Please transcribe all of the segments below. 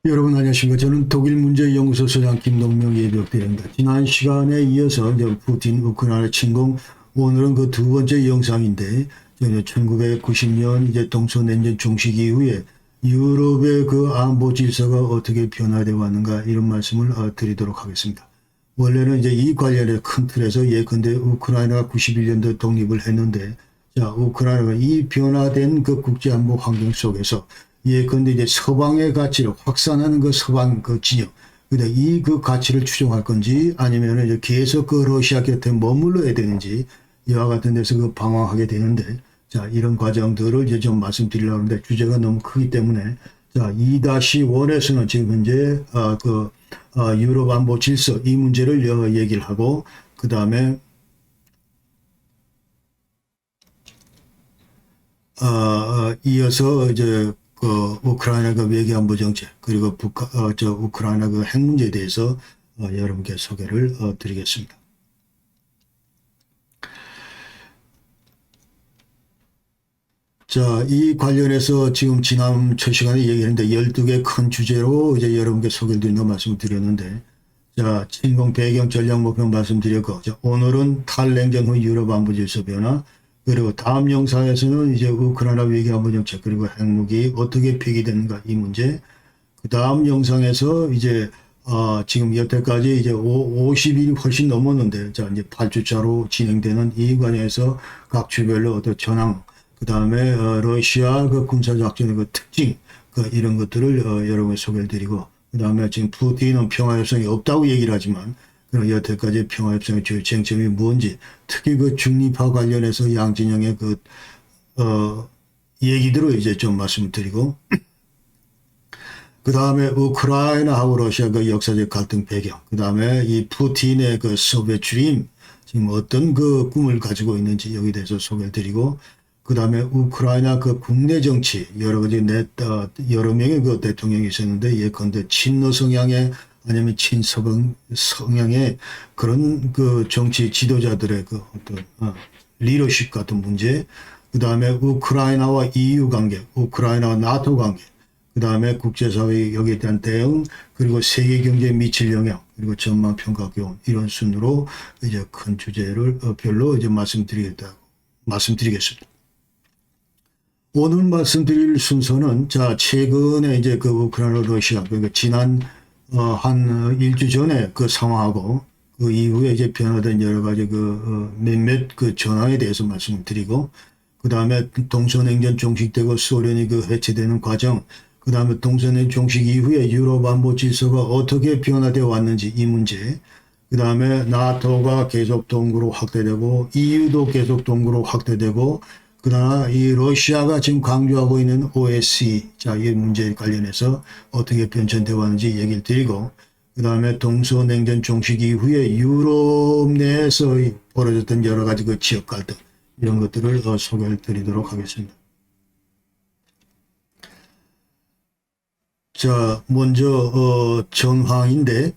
여러분 안녕하십니까. 저는 독일문제연구소 소장 김동명 예비역대리입니다. 지난 시간에 이어서 이제 푸틴 우크라이나 침공, 오늘은 그 두 번째 영상인데, 1990년 이제 동서냉전 종식 이후에 유럽의 그 안보 질서가 어떻게 변화되어 왔는가, 이런 말씀을 드리도록 하겠습니다. 원래는 이제 이 관련해 큰 틀에서 예컨대 우크라이나가 91년도에 독립을 했는데, 자, 우크라이나가 이 변화된 그 국제안보 환경 속에서 예컨대 이제 서방의 가치를 확산하는 그 서방 그 진영, 근데 이 그 가치를 추종할 건지 아니면 이제 계속 그 러시아 곁에 머물러야 되는지, 이와 같은 데서 그 방황하게 되는데, 자, 이런 과정들을 이제 좀 말씀드리려고 하는데 주제가 너무 크기 때문에, 자, 2-1에서는 지금 현재 유럽 안보 질서 이 문제를 얘기를 하고, 그 다음에 이어서 이제 그 우크라이나 그 외교안보 정책, 그리고 우크라이나 그 핵 문제에 대해서 여러분께 소개를 드리겠습니다. 자, 이 관련해서 지금 지난 첫 시간에 얘기했는데 12개 큰 주제로 이제 여러분께 소개를 드린 거 말씀을 드렸는데, 자, 침공 배경 전략 목표 말씀드렸고, 자, 오늘은 탈냉전 후 유럽 안보 질서 변화, 그리고 다음 영상에서는 이제 우크라이나 외교안보 정책, 그리고 핵무기 어떻게 폐기되는가 이 문제, 그 다음 영상에서 이제 지금 여태까지 이제 50일이 훨씬 넘었는데, 자, 이제 8주차로 진행되는 이 관련해서 각 주별로 어떤 전황, 그 다음에 러시아 그 군사작전의 그 특징, 이런 것들을 여러분에 소개를 드리고, 그 다음에 지금 푸틴은 평화협상이 없다고 얘기를 하지만, 그럼 여태까지 평화협상의 주요 쟁점이 뭔지, 특히 그 중립화 관련해서 양진영의 얘기들을 이제 좀 말씀을 드리고, 그 다음에 우크라이나하고 러시아 그 역사적 갈등 배경, 그 다음에 이 푸틴의 그 소비에트 출임, 지금 어떤 그 꿈을 가지고 있는지 여기 대해서 소개를 드리고, 그 다음에 우크라이나 그 국내 정치, 여러 가지 여러 명의 그 대통령이 있었는데, 예컨대 친러 성향의 아니면 친서방 성향의 그런 그 정치 지도자들의 그 어떤 리더십 같은 문제, 그 다음에 우크라이나와 EU 관계, 우크라이나와 나토 관계, 그 다음에 국제사회 여기에 대한 대응, 그리고 세계 경제에 미칠 영향, 그리고 전망 평가 교훈, 이런 순으로 이제 큰 주제를 별로 이제 말씀드리겠습니다. 오늘 말씀드릴 순서는, 자, 최근에 이제 그 우크라이나 러시아, 그러니까 지난 한 일주 전에 그 상황하고 그 이후에 이제 변화된 여러 가지 몇몇 그 전황에 대해서 말씀을 드리고, 그 다음에 동서냉전 종식되고 소련이 그 해체되는 과정, 그 다음에 동서냉전 종식 이후에 유럽 안보 질서가 어떻게 변화되어 왔는지 이 문제, 그 다음에 나토가 계속 동구로 확대되고 EU도 계속 동구로 확대되고, 그러나 이 러시아가 지금 강조하고 있는 OSCE, 자, 이 문제에 관련해서 어떻게 변천되어 왔는지 얘기를 드리고, 그 다음에 동서냉전 종식 이후에 유럽 내에서 벌어졌던 여러 가지 그 지역 갈등, 이런 것들을 소개를 드리도록 하겠습니다. 자, 먼저 전황인데,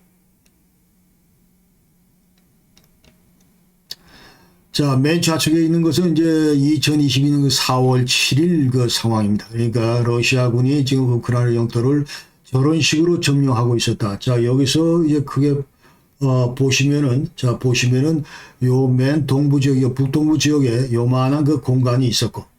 자, 맨 좌측에 있는 것은 이제 2022년 4월 7일 그 상황입니다. 그러니까 러시아군이 지금 우크라이나 영토를 저런 식으로 점령하고 있었다. 자, 여기서 이제 크게 보시면은 요 맨 동부 지역, 북동부 지역에 요만한 그 공간이 있었는데,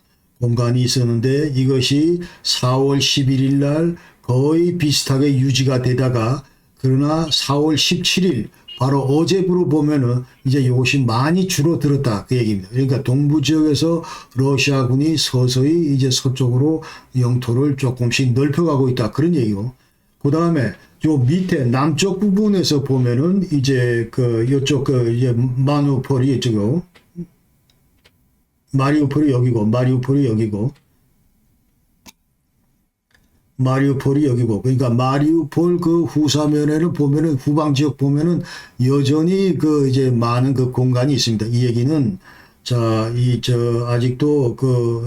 이것이 4월 11일 날 거의 비슷하게 유지가 되다가, 그러나 4월 17일 바로 어제부로 보면은 이제 이것이 많이 줄어들었다, 그 얘기입니다. 그러니까 동부 지역에서 러시아군이 서서히 이제 서쪽으로 영토를 조금씩 넓혀가고 있다, 그런 얘기고, 그 다음에 요 밑에 남쪽 부분에서 보면은 이제 요쪽 이제 마리우폴이 이쪽이고, 마리우폴이 여기고, 그러니까 마리우폴 그 후사면에는 보면은, 후방 지역 보면은 여전히 이제 많은 그 공간이 있습니다. 이 얘기는, 자, 아직도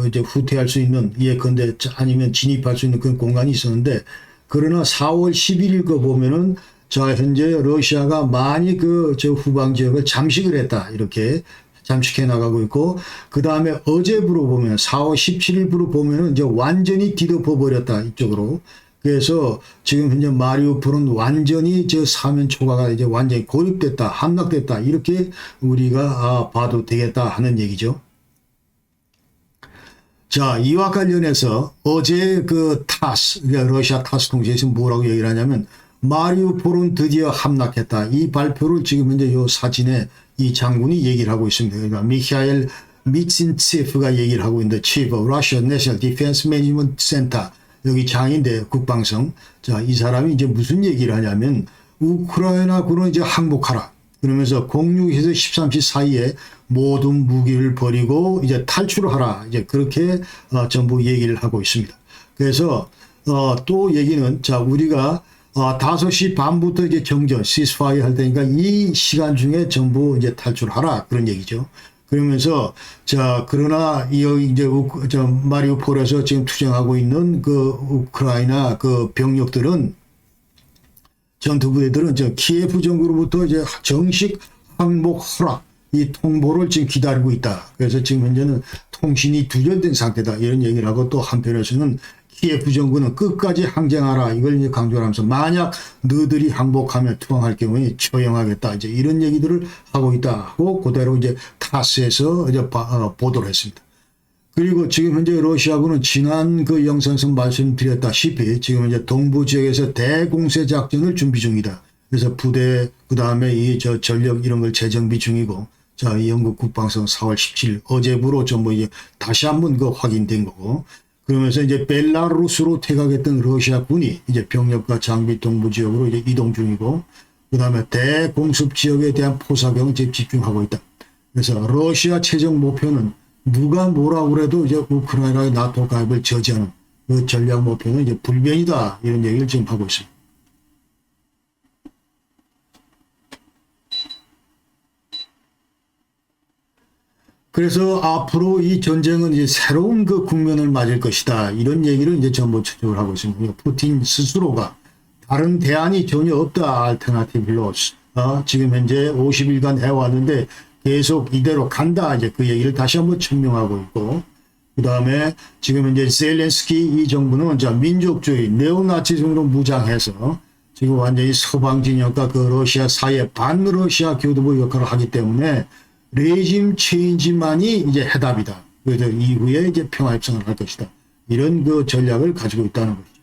이제 후퇴할 수 있는, 예컨대 아니면 진입할 수 있는 그런 공간이 있었는데, 그러나 4월 11일 거 보면은, 자, 현재 러시아가 많이 저 후방 지역을 잠식을 했다, 이렇게 잠식해 나가고 있고, 그 다음에 어제부로 보면 4월 17일부로 보면은 이제 완전히 뒤덮어 버렸다, 이쪽으로. 그래서 지금 현재 마리우폴은 완전히 저 사면 초과가 이제 완전히 고립됐다, 함락됐다, 이렇게 우리가 봐도 되겠다 하는 얘기죠. 자, 이와 관련해서 어제 그 타스, 러시아 타스 통신에서 뭐라고 얘기를 하냐면, 마리우폴은 드디어 함락했다. 이 발표를 지금 현재 요 사진에 이 장군이 얘기를 하고 있습니다. 그러니까 미하일 미친체프가 얘기를 하고 있는데, Chief of Russian National Defense Management Center, 여기 장인데 국방성. 자, 이 사람이 이제 무슨 얘기를 하냐면, 우크라이나군은 이제 항복하라. 그러면서 06에서 13시 사이에 모든 무기를 버리고 이제 탈출을 하라. 이제 그렇게 전부 얘기를 하고 있습니다. 그래서 또 얘기는, 자, 우리가 5시 반부터 이제 정전, 시스파이어 할 테니까 이 시간 중에 전부 이제 탈출하라. 그런 얘기죠. 그러면서, 자, 그러나, 이제, 마리우폴에서 지금 투쟁하고 있는 그 우크라이나 그 병력들은, 전투부대들은 저 키예프 정부로부터 이제 정식 항복 허락, 이 통보를 지금 기다리고 있다. 그래서 지금 현재는 통신이 두절된 상태다. 이런 얘기를 하고, 또 한편에서는 키예프 정부는 끝까지 항쟁하라. 이걸 이제 강조를 하면서, 만약 너희들이 항복하면 투항할 경우에 처형하겠다. 이제 이런 얘기들을 하고 있다 하고, 그대로 이제 타스에서 이제 보도를 했습니다. 그리고 지금 현재 러시아군은 지난 그 영상에서 말씀드렸다시피 지금 이제 동부 지역에서 대공세 작전을 준비 중이다. 그래서 부대, 그 다음에 이 전력 이런 걸 재정비 중이고, 자, 이 영국 국방성 4월 17일 어제부로 전부 이제 다시 한번 그 확인된 거고, 그러면서 이제 벨라루스로 퇴각했던 러시아군이 이제 병력과 장비 동부 지역으로 이제 이동 중이고, 그 다음에 대공습 지역에 대한 포사경을 지금 집중하고 있다. 그래서 러시아 최종 목표는 누가 뭐라고 그래도 이제 우크라이나의 나토 가입을 저지하는 그 전략 목표는 이제 불변이다. 이런 얘기를 지금 하고 있습니다. 그래서 앞으로 이 전쟁은 이제 새로운 그 국면을 맞을 것이다. 이런 얘기를 이제 전부 추적을 하고 있습니다. 푸틴 스스로가 다른 대안이 전혀 없다. 알터나티브 로스. 지금 현재 50일간 해왔는데 계속 이대로 간다. 이제 그 얘기를 다시 한번 증명하고 있고, 그 다음에 지금 현재 젤렌스키 이 정부는 자 민족주의 네오나치즘으로 무장해서 지금 완전히 서방 진영과 그 러시아 사이에 반러시아 교두보 역할을 하기 때문에 레짐 체인지만이 이제 해답이다. 그래서 이후에 이제 평화 협상을 할 것이다. 이런 그 전략을 가지고 있다는 것이죠.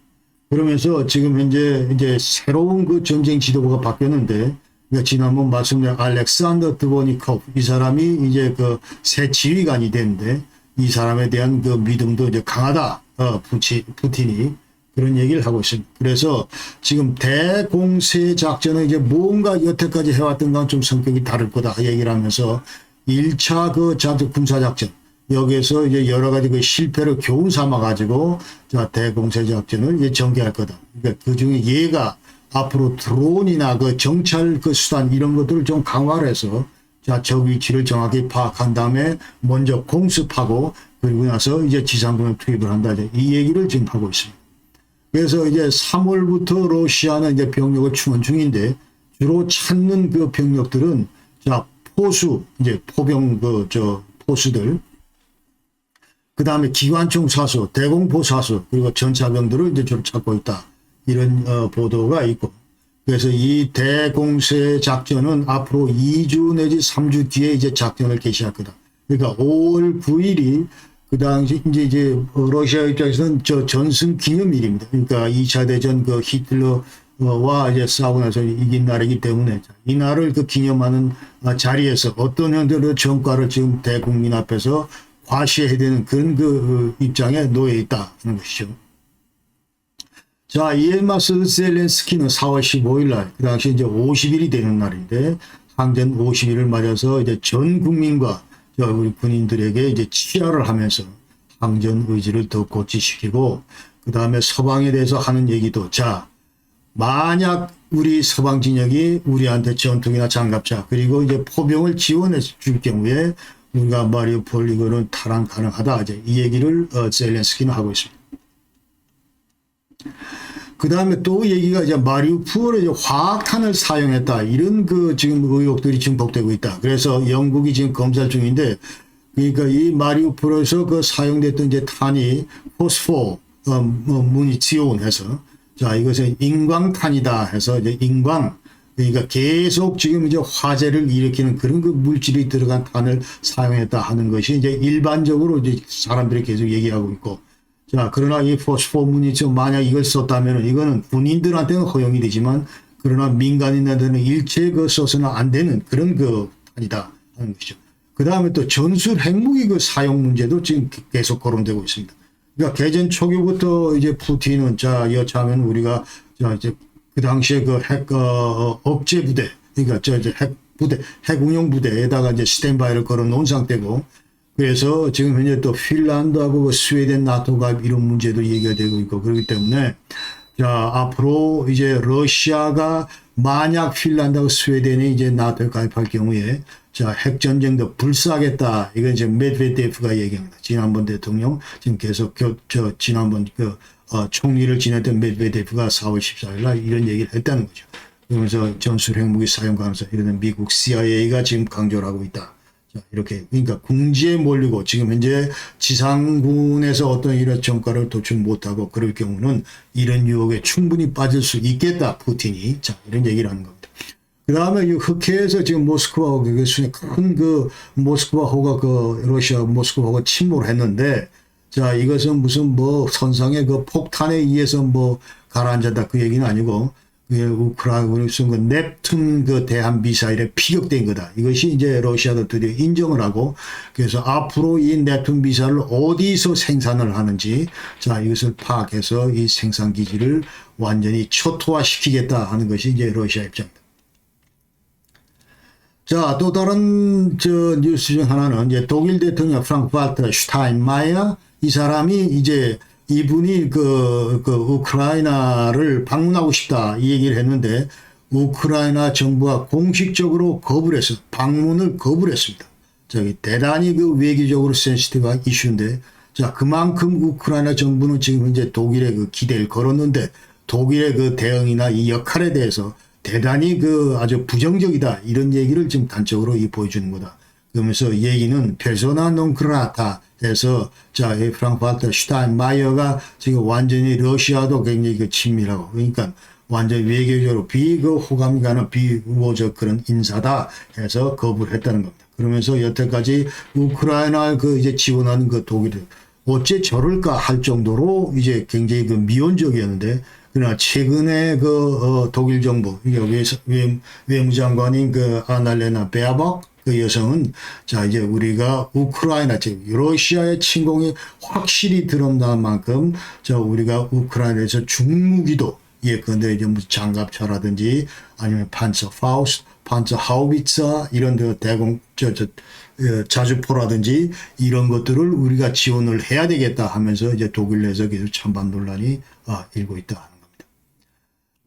그러면서 지금 현재 이제 새로운 그 전쟁 지도부가 바뀌었는데, 그러니까 지난번 말씀드린 알렉산더 드보니코프 이 사람이 이제 그 새 지휘관이 됐는데, 이 사람에 대한 그 믿음도 이제 강하다. 푸틴이 그런 얘기를 하고 있습니다. 그래서 지금 대공세 작전은 이제 뭔가 여태까지 해왔던 건 좀 성격이 다를 거다 얘기를 하면서 1차 그 군사 작전 여기에서 이제 여러 가지 그 실패를 교훈 삼아 가지고 자 대공세 작전을 이제 전개할 거다. 그러니까 그 중에 얘가 앞으로 드론이나 그 정찰 그 수단 이런 것들을 좀 강화를 해서 자 적 위치를 정확히 파악한 다음에 먼저 공습하고 그리고 나서 이제 지상군을 투입을 한다. 이 얘기를 지금 하고 있습니다. 그래서 이제 3월부터 러시아는 이제 병력을 충원 중인데 주로 찾는 그 병력들은 자 포수 이제 포병 포수들 그 다음에 기관총 사수, 대공포 사수 그리고 전차병들을 이제 주로 찾고 있다 이런 보도가 있고 그래서 이 대공세 작전은 앞으로 2주 내지 3주 뒤에 이제 작전을 개시할 거다. 그러니까 5월 9일이 그 당시 이제 러시아 입장에서는 전승 기념일입니다. 그러니까 2차 대전 그 히틀러와 이제 싸우고 나서 이긴 날이기 때문에 이 날을 그 기념하는 자리에서 어떤 형태로 전과를 지금 대국민 앞에서 과시해야 되는 그런 그 입장에 놓여 있다는 것이죠. 자, 이에 맞서 젤렌스키는 4월 15일 날, 그 당시 이제 50일이 되는 날인데 항전 50일을 맞아서 이제 전 국민과 우리 군인들에게 이제 치하를 하면서 항전 의지를 더 고취시키고 그 다음에 서방에 대해서 하는 얘기도 자 만약 우리 서방 진영이 우리한테 전투기나 장갑차 그리고 이제 포병을 지원해 줄 경우에 우리가 마리우폴 이거는 탈환 가능하다 이제 이 얘기를 젤렌스키는 하고 있습니다. 그 다음에 또 얘기가 이제 마리우폴에 화학탄을 사용했다. 이런 그 지금 의혹들이 증폭되고 있다. 그래서 영국이 지금 검사 중인데, 그러니까 이 마리우폴에서 그 사용됐던 이제 탄이 포스포, 무니치온해서 자, 이것은 인광탄이다 해서 이제 그러니까 계속 지금 이제 화재를 일으키는 그런 그 물질이 들어간 탄을 사용했다 하는 것이 이제 일반적으로 이제 사람들이 계속 얘기하고 있고. 자, 그러나 이 포스포문이 만약 이걸 썼다면 이거는 군인들한테는 허용이 되지만 그러나 민간인한테는 일체 써서는 안 되는 그런 그 탄이다 하는 것이죠. 그 다음에 또 전술 핵무기 그 사용 문제도 지금 계속 거론되고 있습니다. 그러니까 개전 초기부터 이제 푸틴은 자, 여차하면 우리가 자, 이제 그 당시에 그 핵, 억제 부대, 그러니까 이제 핵 부대, 핵 운용 부대에다가 이제 스탠바이를 걸어 놓은 상태고, 그래서 지금 현재 또 핀란드하고 그 스웨덴 나토 가입 이런 문제도 얘기가 되고 있고, 그렇기 때문에 자, 앞으로 이제 러시아가 만약 핀란드하고 스웨덴이 이제 나토에 가입할 경우에 자, 핵전쟁도 불사하겠다. 이건 이제 메드베데프가 얘기합니다. 지난번 대통령, 지금 계속 지난번 총리를 지냈던 메드베데프가 4월 14일 날 이런 얘기를 했다는 거죠. 그러면서 전술 핵무기 사용 가능성, 이런 미국 CIA가 지금 강조를 하고 있다. 자, 이렇게, 그러니까 궁지에 몰리고 지금 현재 지상군에서 어떤 이런 정가를 도출 못하고 그럴 경우는 이런 유혹에 충분히 빠질 수 있겠다. 푸틴이. 자, 이런 얘기를 하는 겁니다. 그 다음에 이 흑해에서 지금 모스크바하고 큰 그 모스크바호가 그 러시아 모스크바호가 침몰을 했는데, 자, 이것은 무슨 뭐 선상의 그 폭탄에 의해서 뭐 가라앉았다 그 얘기는 아니고, 우크라이나가 쓴 그 넵튠 그 대한 미사일에 피격된 거다. 이것이 이제 러시아도 드디어 인정을 하고, 그래서 앞으로 이 넵튠 미사일을 어디서 생산을 하는지, 자, 이것을 파악해서 이 생산 기지를 완전히 초토화시키겠다 하는 것이 이제 러시아 입장입니다. 자, 또 다른 뉴스 중 하나는 이제 독일 대통령 프랑크 발터 슈타인마이어, 이 사람이 이제 이분이 그 우크라이나를 방문하고 싶다 이 얘기를 했는데 우크라이나 정부가 공식적으로 거부를 했어요. 방문을 거부를 했습니다. 저기 대단히 그 외교적으로 센시티브한 이슈인데, 자, 그만큼 우크라이나 정부는 지금 현재 독일의 그 기대를 걸었는데 독일의 그 대응이나 이 역할에 대해서 대단히 그 아주 부정적이다 이런 얘기를 지금 단적으로 보여주는 거다. 그러면서 얘기는 페르소나 논 그라타 해서 자, 이 프랑크 발터 슈타인마이어가 지금 완전히 러시아도 굉장히 그 친밀하고, 그러니까 완전히 외교적으로 호감이 가는 비우호적 그런 인사다 해서 거부를 했다는 겁니다. 그러면서 여태까지 우크라이나 그 이제 지원하는 그 독일은 어째 저럴까 할 정도로 이제 굉장히 그 미온적이었는데, 그러나 최근에 독일 정부, 외무장관인 그 아날레나 베아박 그 여성은 자, 이제 우리가 우크라이나, 즉 러시아의 침공이 확실히 드러난 만큼 자, 우리가 우크라이나에서 중무기도 예컨대 이제 무슨 장갑차라든지 아니면 판처 파우스트, 판처 하우비ца 이런 대공 자주포라든지 이런 것들을 우리가 지원을 해야 되겠다 하면서 이제 독일 내에서 계속 찬반 논란이 일고 있다 하는 겁니다.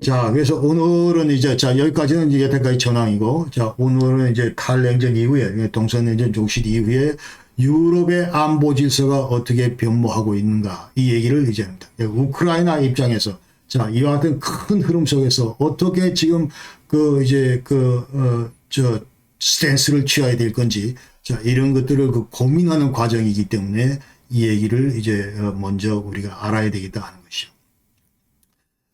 자, 그래서 오늘은 이제 자, 여기까지는 이제 여태까지 전황이고, 자, 오늘은 이제 탈냉전 이후에 동서냉전 종식 이후에 유럽의 안보 질서가 어떻게 변모하고 있는가 이 얘기를 이제 합니다. 우크라이나 입장에서 자, 이와 같은 큰 흐름 속에서 어떻게 지금 스탠스를 취해야 될 건지, 자, 이런 것들을 고민하는 과정이기 때문에 이 얘기를 이제 먼저 우리가 알아야 되겠다 하는 것이죠.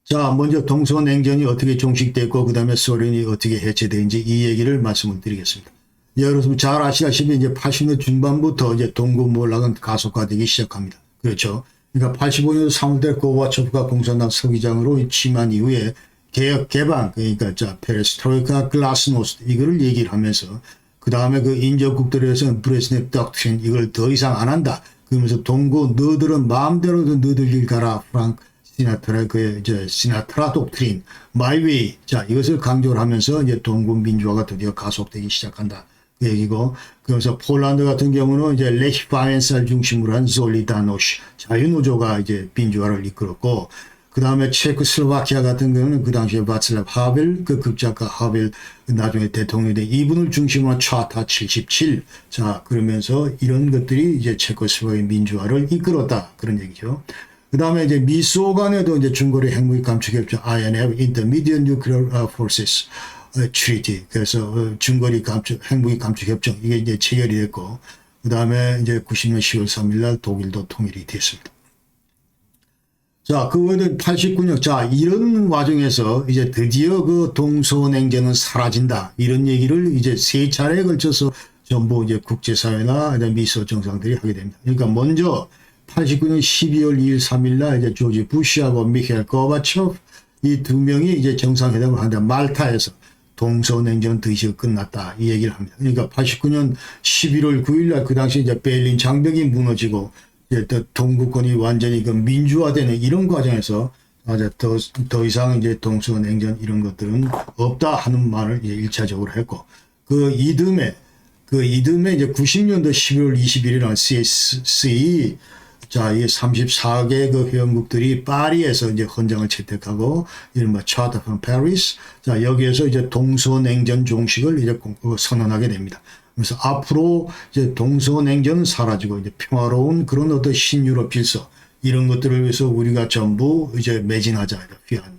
자, 먼저 동서냉전이 어떻게 종식됐고, 그 다음에 소련이 어떻게 해체되는지 이 얘기를 말씀을 드리겠습니다. 여러분 잘 아시다시피 이제 80년 중반부터 이제 동구몰락은 가속화되기 시작합니다. 그렇죠. 그러니까 85년 3월달 고바초프가 공산당 서기장으로 취임한 이후에 개혁 개방, 그러니까 자, 페레스트로이카 글라스노스트 이거를 얘기를 하면서 그 다음에 그 인접국들에서는 브레즈네프 덕트린 이걸 더 이상 안 한다. 그러면서 동구 너들은 마음대로 너들 길 가라. 프랑크 시나트라 이제 시나트라 독트린, 마이 웨이. 자, 이것을 강조를 하면서 이제 동구 민주화가 드디어 가속되기 시작한다. 그 얘기고, 그래서 폴란드 같은 경우는 이제 레히 바엔사를 중심으로 한 솔리다노시 자유노조가 이제 민주화를 이끌었고, 그 다음에 체코슬로바키아 같은 경우는 그 당시에 바츠라브 하벨, 그 극작가 하벨, 나중에 대통령이 된 이분을 중심으로 한 차타 77. 자, 그러면서 이런 것들이 이제 체코슬로바키아 민주화를 이끌었다. 그런 얘기죠. 그 다음에 이제 미소 간에도 이제 중거리 핵무기 감축협정 INF, Intermediate Nuclear Forces Treaty. 그래서 중거리 핵무기 감축협정 이게 이제 체결이 됐고, 그 다음에 이제 90년 10월 3일 날 독일도 통일이 됐습니다. 자, 그거는 89년. 자, 이런 와중에서 이제 드디어 그 동서냉전은 사라진다. 이런 얘기를 이제 세 차례에 걸쳐서 전부 이제 국제사회나 미소 정상들이 하게 됩니다. 그러니까 먼저 89년 12월 2일, 3일 날 이제 조지 부시하고 미카엘 고바초프 이 두 명이 이제 정상회담을 하는데 말타에서 동서냉전 드디어 끝났다. 이 얘기를 합니다. 그러니까 89년 11월 9일 날 그 당시 이제 베를린 장벽이 무너지고 이제 또 동구권이 완전히 그 민주화되는 이런 과정에서 더 이상 이제 동서냉전 이런 것들은 없다 하는 말을 이제 1차적으로 했고 그 이듬해 이제 90년도 11월 21일 날 CSC 자, 이 34개 그 회원국들이 파리에서 이제 헌장을 채택하고 이른바 Charter from Paris. 자, 여기에서 이제 동서냉전 종식을 이제 선언하게 됩니다. 그래서 앞으로 이제 동서냉전은 사라지고 이제 평화로운 그런 어떤 신유럽 질서 이런 것들을 위해서 우리가 전부 이제 매진하자.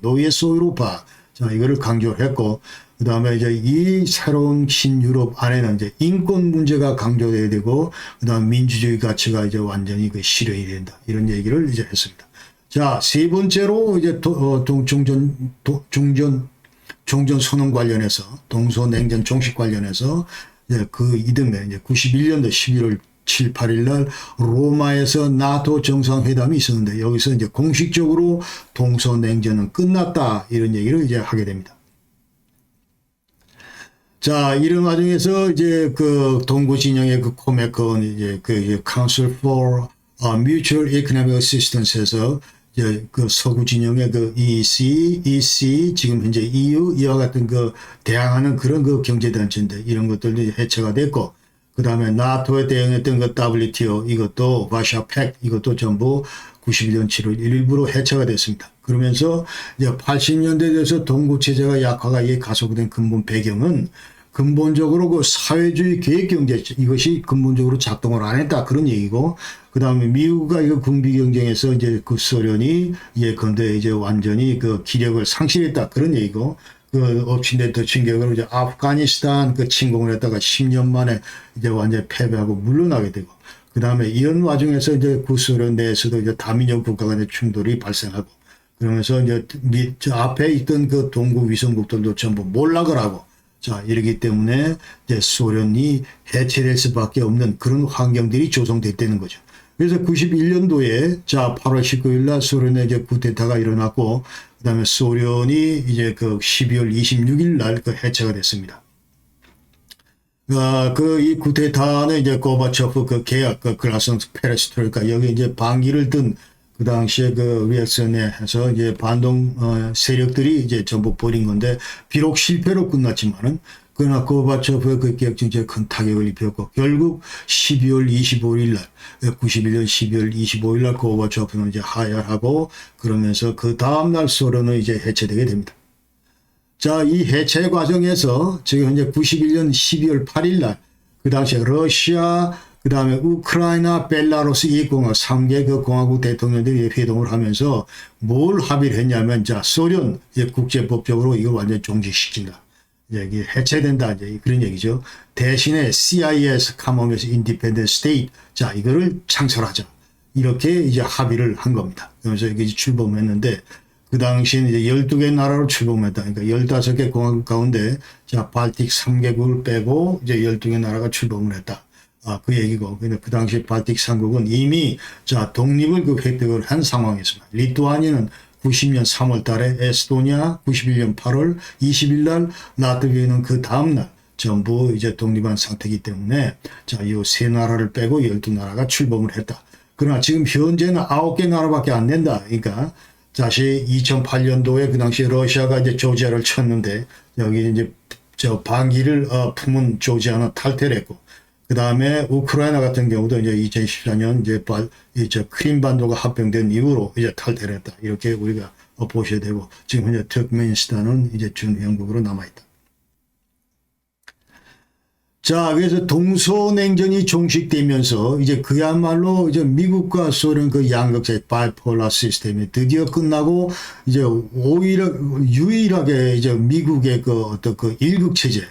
노예 소유로파. 자, 이거를 강조를 했고 그 다음에 이제 이 새로운 신유럽 안에는 이제 인권 문제가 강조돼야 되고, 그 다음 민주주의 가치가 이제 완전히 그 실현이 된다. 이런 얘기를 이제 했습니다. 자, 세 번째로 이제 종전 선언 관련해서, 동서냉전 종식 관련해서, 이제 그 이듬해 이제 91년도 11월 7, 8일 날 로마에서 나토 정상회담이 있었는데, 여기서 이제 공식적으로 동서냉전은 끝났다. 이런 얘기를 이제 하게 됩니다. 자, 이런 와중에서 이제 그 동구 진영의 그 코메콘 이제 그 Council for Mutual Economic Assistance에서 이제 그 서구 진영의 그 EC 지금 현재 EU 이와 같은 그 대항하는 그런 그 경제단체인데 이런 것들도 해체가 됐고 그 다음에 나토에 대응했던 그 WTO 이것도 러시아 팩 이것도 전부 91년 7월 일부로 해체가 됐습니다. 그러면서 이제 80년대에 대해서 동구체제가 약화가 가속된 근본 배경은 근본적으로 그 사회주의 계획경제 이것이 근본적으로 작동을 안 했다 그런 얘기고 그 다음에 미국과 이거 군비 경쟁에서 이제 그 소련이 예컨대 이제 완전히 그 기력을 상실했다 그런 얘기고 그 엎친 데 진격으로 이제 아프가니스탄 그 침공을 했다가 10년 만에 이제 완전히 패배하고 물러나게 되고 그 다음에 이런 와중에서 이제 구소련 내에서도 이제 다민족 국가 간의 충돌이 발생하고 그러면서 이제 저 앞에 있던 그 동구 위성국들도 전부 몰락을 하고 자 이러기 때문에 이제 소련이 해체될 수밖에 없는 그런 환경들이 조성됐다는 거죠. 그래서 91년도에 자 8월 19일 날 소련의 이제 쿠데타가 일어났고 그다음에 소련이 이제 그 12월 26일 날 그 해체가 됐습니다. 그 이 쿠데타는 이제 고바초프 그 계약 그 글라스노스트 페레스트로이카 여기 이제 반기를 든 그 당시에 그 리액션에 해서 이제 반동 세력들이 이제 전부 벌인 건데 비록 실패로 끝났지만은 그러나 고바초프의 그 계획정책에 큰 타격을 입혔고 결국 12월 25일 날 91년 12월 25일 날 고바초프는 이제 하야하고 그러면서 그 다음 날 소련은 이제 해체되게 됩니다. 자, 이 해체 과정에서 지금 현재 91년 12월 8일 날 그 당시에 러시아 그 다음에 우크라이나, 벨라루스 이 공화국 3개 그 공화국 대통령들이 회동을 하면서 뭘 합의를 했냐면 자 소련 이제 국제법적으로 이걸 완전히 종식시킨다. 이제 해체된다 이제 그런 얘기죠. 대신에 CIS Commonwealth Independent State 자 이거를 창설하자 이렇게 이제 합의를 한 겁니다. 그래서 이게 출범했는데 그 당시에는 이제 12개 나라로 출범했다. 그러니까 15개 공화국 가운데 자 발틱 3개국을 빼고 이제 12개 나라가 출범을 했다. 그 얘기고. 근데 그 당시 발틱 3국은 이미 자 독립을 그 획득을 한 상황이었습니다. 리투아니아는 90년 3월 달에 에스토니아 91년 8월 20일 날 라트비아는 그 다음 날 전부 이제 독립한 상태이기 때문에 자, 이 세 나라를 빼고 12나라가 출범을 했다. 그러나 지금 현재는 9개 나라밖에 안 된다. 그러니까 다시 2008년도에 그 당시 러시아가 이제 조지아를 쳤는데 여기 이제 저 반기를 품은 조지아는 탈퇴를 했고 그 다음에 우크라이나 같은 경우도 이제 2014년 이제 크림반도가 합병된 이후로 이제 탈퇴를 했다. 이렇게 우리가 보셔야 되고 지금 현재 터크메니스탄은 이제 준회원국으로 남아있다. 자, 그래서 동서냉전이 종식되면서 이제 그야말로 이제 미국과 소련 그 양극재 바이폴라 시스템이 드디어 끝나고 이제 오히려 유일하게 이제 미국의 그 어떤 그 일극 체제,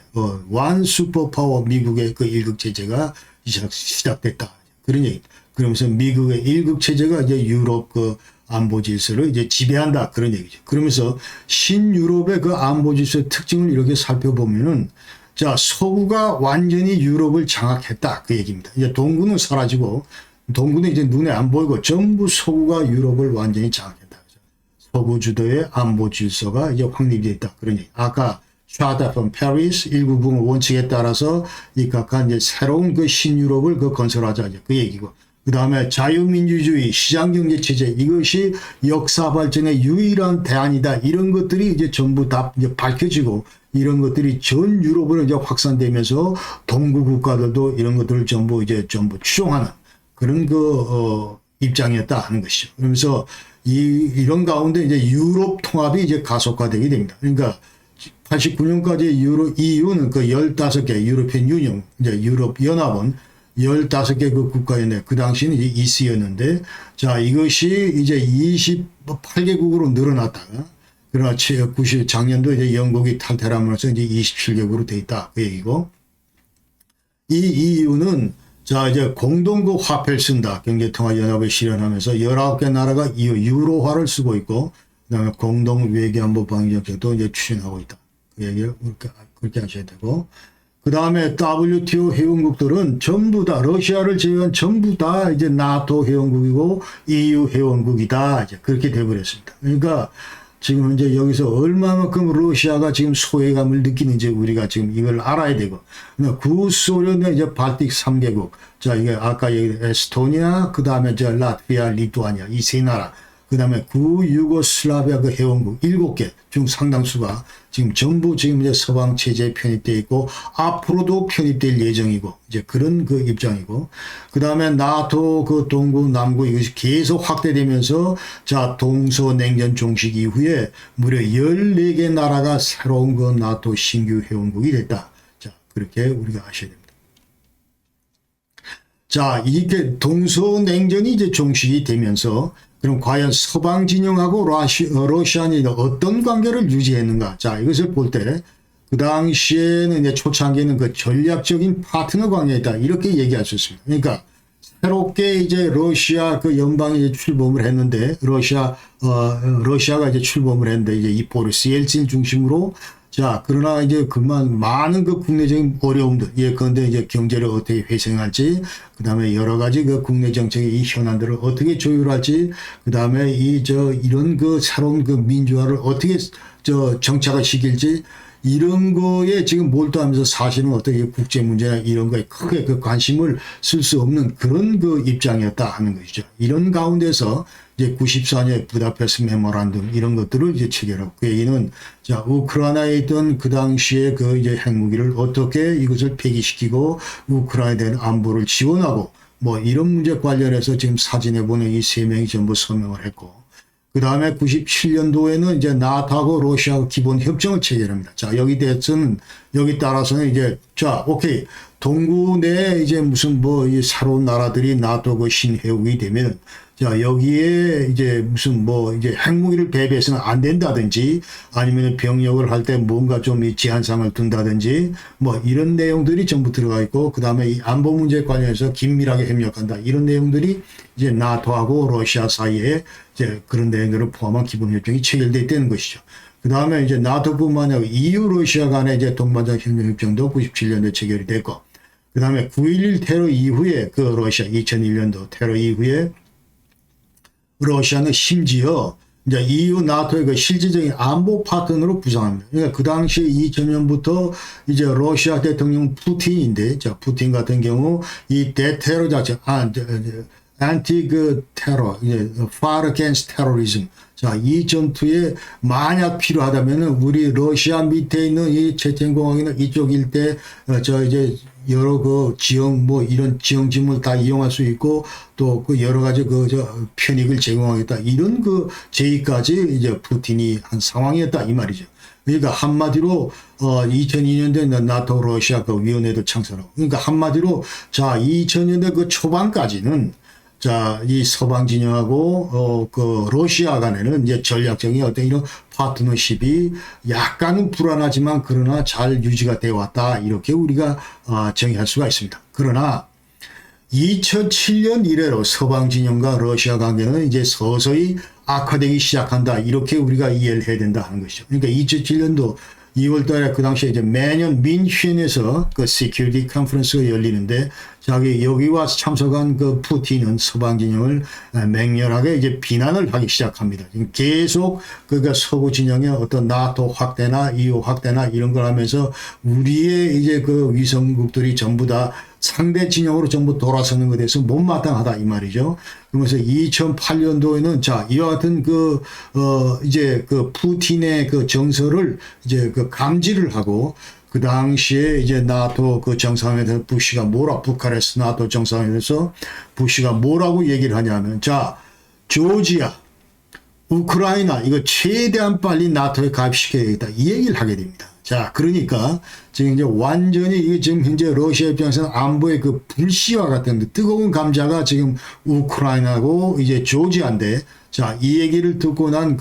완 슈퍼파워 미국의 그 일극 체제가 시작됐다. 그런 얘기. 그러면서 미국의 일극 체제가 이제 유럽 그 안보 질서를 이제 지배한다 그런 얘기죠. 그러면서 신유럽의 그 안보 질서의 특징을 이렇게 살펴보면은 자, 서구가 완전히 유럽을 장악했다 그 얘기입니다. 이제 동구는 사라지고 동구는 이제 눈에 안 보이고 전부 서구가 유럽을 완전히 장악했다. 서구 주도의 안보 질서가 이제 확립이 됐다 그런 얘기. 아까 Charter from Paris 1990 원칙에 따라서 이 각각 이제 새로운 그 신유럽을 그 건설하자 그 얘기고. 그 다음에 자유민주주의, 시장경제체제, 이것이 역사 발전의 유일한 대안이다. 이런 것들이 이제 전부 다 이제 밝혀지고, 이런 것들이 전 유럽으로 이제 확산되면서 동구 국가들도 이런 것들을 전부 추종하는 그런 입장이었다 하는 것이죠. 그러면서 이런 가운데 이제 유럽 통합이 이제 가속화되게 됩니다. 그러니까 89년까지 EU는 그 15개 유로피언 유니언, 이제 유럽 연합은 15개 그 국가였네. 그 당시는 이제 EC였는데, 자, 이것이 이제 28개국으로 늘어났다가, 그러나 작년도 이제 영국이 탈퇴함으로써 이제 27개국으로 돼 있다. 그 얘기고. 이 EU는 자, 이제 공동 그 화폐를 쓴다. 경제통화연합을 실현하면서 19개 나라가 유로화를 쓰고 있고, 그 다음에 공동 외교안보 방위정책도 이제 추진하고 있다. 그 얘기를 그렇게 하셔야 되고. 그 다음에 WTO 회원국들은 전부 다 러시아를 제외한 전부 다 이제 나토 회원국이고 EU 회원국이다. 이제 그렇게 돼버렸습니다. 그러니까 지금 이제 여기서 얼마만큼 러시아가 지금 소외감을 느끼는지 우리가 지금 이걸 알아야 되고. 구소련의 이제 발틱 3개국. 자, 이게 아까 얘기한 에스토니아, 그 다음에 저 라트비아, 리투아니아 이 세 나라. 그 다음에 구유고슬라비아 그 회원국 7개 중 상당수가 지금 전부 지금 이제 서방 체제에 편입되어 있고 앞으로도 편입될 예정이고 이제 그런 그 입장이고 그 다음에 나토 그 동구 남구 이것이 계속 확대되면서 자 동서냉전 종식 이후에 무려 14개 나라가 새로운 그 나토 신규 회원국이 됐다. 자 그렇게 우리가 아셔야 됩니다. 자 이렇게 동서냉전이 이제 종식이 되면서 그럼 과연 서방 진영하고 러시아는 어떤 관계를 유지했는가? 자, 이것을 볼 때, 그 당시에는 이제 초창기에는 그 전략적인 파트너 관계이다. 이렇게 얘기할 수 있습니다. 그러니까, 새롭게 이제 러시아 그 연방이 이제 출범을 했는데, 러시아가 이제 출범을 했는데, 이제 이 보리스 옐친 중심으로 자, 그러나 이제 그만 많은 그 국내적인 어려움들, 예컨대 이제 경제를 어떻게 회생할지, 그 다음에 여러 가지 그 국내 정책의 이 현안들을 어떻게 조율할지, 그 다음에 이런 그 새로운 그 민주화를 어떻게 정착을 시킬지, 이런 거에 지금 몰두하면서 사실은 어떻게 국제 문제나 이런 거에 크게 그 관심을 쓸 수 없는 그런 그 입장이었다 하는 것이죠. 이런 가운데서 이제 94년 부다페스트 메모란tum 이런 것들을 이제 체결하고 그 얘기는 자 우크라이나에 있던 그 당시에 그 이제 핵무기를 어떻게 이것을 폐기시키고 우크라이나에 대한 안보를 지원하고 뭐 이런 문제 관련해서 지금 사진에 보는 이 세 명이 전부 서명을 했고 그 다음에 97년도에는 이제 나토하고 러시아하고 기본 협정을 체결합니다. 자, 여기 대해서는, 여기 따라서는 이제, 자, 오케이. 동구 내에 이제 무슨 이 새로운 나라들이 나토 그 신회국이 되면, 자, 여기에 이제 무슨 이제 핵무기를 배배해서는 안 된다든지, 아니면 병력을 할 때 뭔가 좀 이 제한상을 둔다든지, 이런 내용들이 전부 들어가 있고, 그 다음에 이 안보 문제 관련해서 긴밀하게 협력한다. 이런 내용들이 이제 나토하고 러시아 사이에 이제 그런 내용들을 포함한 기본협정이 체결되어 있다는 것이죠. 그 다음에 이제 나토뿐만 아니라 EU 러시아 간의 이제 동반자 협력협정도 97년도에 체결이 됐고, 그 다음에 9.11 테러 이후에 그 러시아 2001년도 테러 이후에 러시아는 심지어 이제 EU 나토의 그 실질적인 안보 파트너로 부상합니다. 그러니까 그 당시 2000년부터 이제 러시아 대통령 푸틴인데, 자, 푸틴 같은 경우 이 대테러 자체, anti 그 테러, 이제 far against terrorism. 자, 이 전투에 만약 필요하다면은 우리 러시아 밑에 있는 이 체첸공항이나 이쪽 일대, 이제 여러 그 지형, 이런 지형 지물 다 이용할 수 있고 또 그 여러 가지 편익을 제공하겠다. 이런 그 제의까지 이제 푸틴이 한 상황이었다. 이 말이죠. 그러니까 한마디로 2002년도에 나토 러시아 그 위원회도 창설하고 그러니까 한마디로 자 2000년대 그 초반까지는 자, 이 서방 진영하고, 그, 러시아 간에는 이제 전략적인 어떤 이런 파트너십이 약간은 불안하지만 그러나 잘 유지가 되어 왔다. 이렇게 우리가, 정의할 수가 있습니다. 그러나, 2007년 이래로 서방 진영과 러시아 관계는 이제 서서히 악화되기 시작한다. 이렇게 우리가 이해를 해야 된다 하는 것이죠. 그러니까 2007년도 2월 달에 그 당시에 이제 매년 민슈엔에서 그 시큐리티 컨퍼런스가 열리는데 자기 여기 와서 참석한 그 푸틴은 서방 진영을 맹렬하게 이제 비난을 하기 시작합니다. 계속 그러니까 서구 진영의 어떤 나토 확대나 EU 확대나 이런 걸 하면서 우리의 이제 그 위성국들이 전부 다 상대 진영으로 전부 돌아서는 것에 대해서 못마땅하다 이 말이죠. 그러면서 2008년도에는 자 이와 같은 이제 그 푸틴의 그 정서를 이제 그 감지를 하고 그 당시에 이제 나토 그 정상회담에서 부시가 부카레스트 나토 정상회담에서 부시가 뭐라고 얘기를 하냐면 자 조지아, 우크라이나 이거 최대한 빨리 나토에 가입시켜야겠다 이 얘기를 하게 됩니다. 자, 그러니까 지금 이제 완전히 이게 지금 현재 러시아 입장에서는 안보의 그 불씨와 같은 뜨거운 감자가 지금 우크라이나고 이제 조지아인데 자, 이 얘기를 듣고 난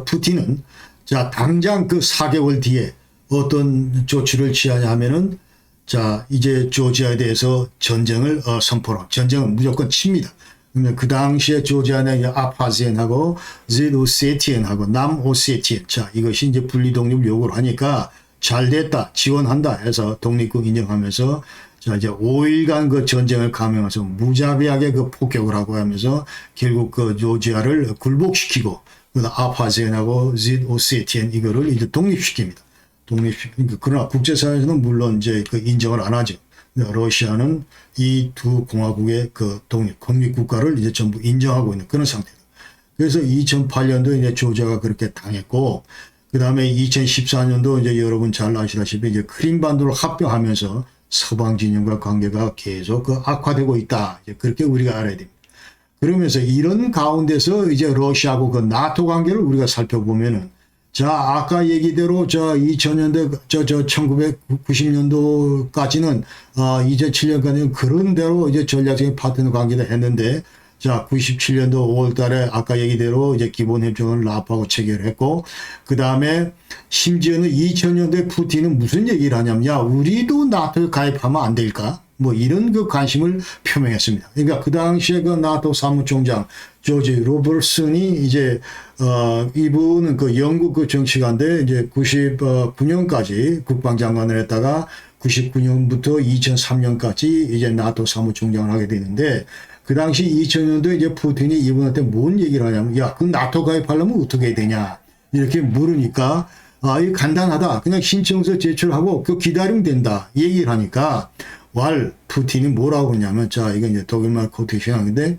푸틴은 자, 당장 그 4개월 뒤에 어떤 조치를 취하냐 하면은 자, 이제 조지아에 대해서 전쟁을 선포로 전쟁을 무조건 칩니다. 그러면 그 당시에 조지아는 아파지엔하고 지오세티엔하고 남오세티엔 자 이것이 이제 분리 독립 요구를 하니까 잘 됐다 지원한다 해서 독립국 인정하면서 자 이제 5일간 그 전쟁을 감행해서 무자비하게 그 폭격을 하고 하면서 결국 그 조지아를 굴복시키고 그 아파지엔하고 지오세티엔 이거를 이제 독립시킵니다. 독립시키니까 그러나 국제사회에서는 물론 이제 그 인정을 안 하죠. 러시아는 이 두 공화국의 그 독립국가를 이제 전부 인정하고 있는 그런 상태다. 그래서 2008년도 이제 조지아가 그렇게 당했고, 그 다음에 2014년도 이제 여러분 잘 아시다시피 이제 크림반도를 합병하면서 서방 진영과 관계가 계속 그 악화되고 있다. 이제 그렇게 우리가 알아야 됩니다. 그러면서 이런 가운데서 이제 러시아하고 그 나토 관계를 우리가 살펴보면은 자, 아까 얘기대로 2000년대, 1990년도까지는, 2007년까지는 그런 대로 이제 전략적인 파트너 관계를 했는데, 자, 97년도 5월 달에 아까 얘기대로 이제 기본협정을 납하고 체결했고, 그 다음에 심지어는 2000년도에 푸틴은 무슨 얘기를 하냐면, 야, 우리도 나토에 가입하면 안 될까? 뭐 이런 그 관심을 표명했습니다. 그러니까 그 당시에 그 나토 사무총장 조지 로버슨이 이제 이분은 그 영국 그 정치가인데 이제 99년까지 국방장관을 했다가 99년부터 2003년까지 이제 나토 사무총장을 하게 되는데 그 당시 2000년도에 이제 푸틴이 이분한테 뭔 얘기를 하냐면 야, 그 나토 가입하려면 어떻게 해야 되냐 이렇게 물으니까 이거 간단하다. 그냥 신청서 제출하고 그 기다리면 된다. 얘기를 하니까 푸틴이 뭐라고 하냐면, 자, 이건 이제 독일말 코테이션인데,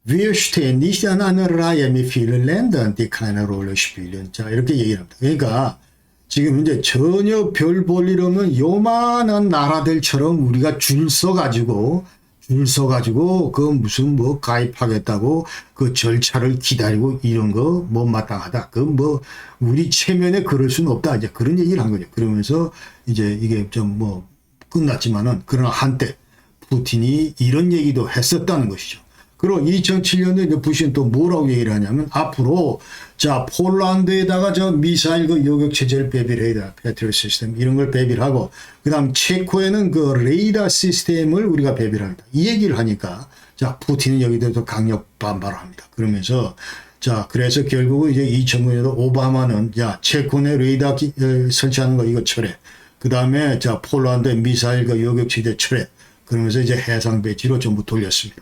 Wir stehen nicht an einer Reihe mit vielen Ländern, die keine Rolle spielen. 자, 이렇게 얘기를 합니다. 그러니까, 지금 이제 전혀 별 볼 일 없는 요만한 나라들처럼 우리가 줄 서가지고, 그 무슨 뭐 가입하겠다고 그 절차를 기다리고 이런 거 못마땅하다. 우리 체면에 그럴 수는 없다. 이제 그런 얘기를 한 거죠. 그러면서 이제 이게 좀 끝났지만은 그러나 한때 푸틴이 이런 얘기도 했었다는 것이죠. 그리고 2007년에 이제 부시는 또 뭐라고 얘기를 하냐면 앞으로 자 폴란드에다가 저 미사일 그 요격 체제를 배비를 해야 돼. 패트리엇 시스템 이런 걸 배비를 하고 그다음 체코에는 그 레이더 시스템을 우리가 배비를 합니다. 이 얘기를 하니까 자 푸틴은 여기 대해서 강력 반발을 합니다. 그러면서 자 그래서 결국은 이제 2009년도 오바마는 야 체코 내 레이더 설치하는 거 이거 철회. 그 다음에 자 폴란드의 미사일 그 요격체제 철회 그러면서 이제 해상 배치로 전부 돌렸습니다.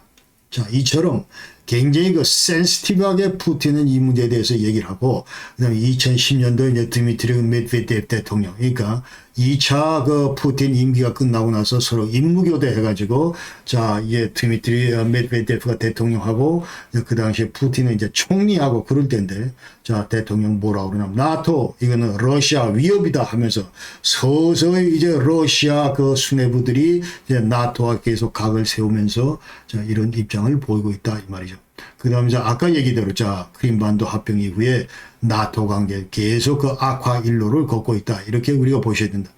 자 이처럼 굉장히 그 센시티브하게 푸틴은 이 문제에 대해서 얘기를 하고 그다음에 2010년도 이제 드미트리 메드베데프 대통령 그러니까 2차 그 푸틴 임기가 끝나고 나서 서로 임무교대 해가지고 자 이제 드미트리 메드베데프가 대통령하고 그 당시에 푸틴은 이제 총리하고 그럴 때인데 자 대통령 뭐라고 그러냐면 나토 이거는 러시아 위협이다 하면서 서서히 이제 러시아 그 수뇌부들이 이제 나토와 계속 각을 세우면서 자 이런 입장을 보이고 있다 이 말이죠. 그 다음에 아까 얘기대로 자 크림반도 합병 이후에 나토 관계 계속 그 악화 일로를 걷고 있다 이렇게 우리가 보셔야 된다.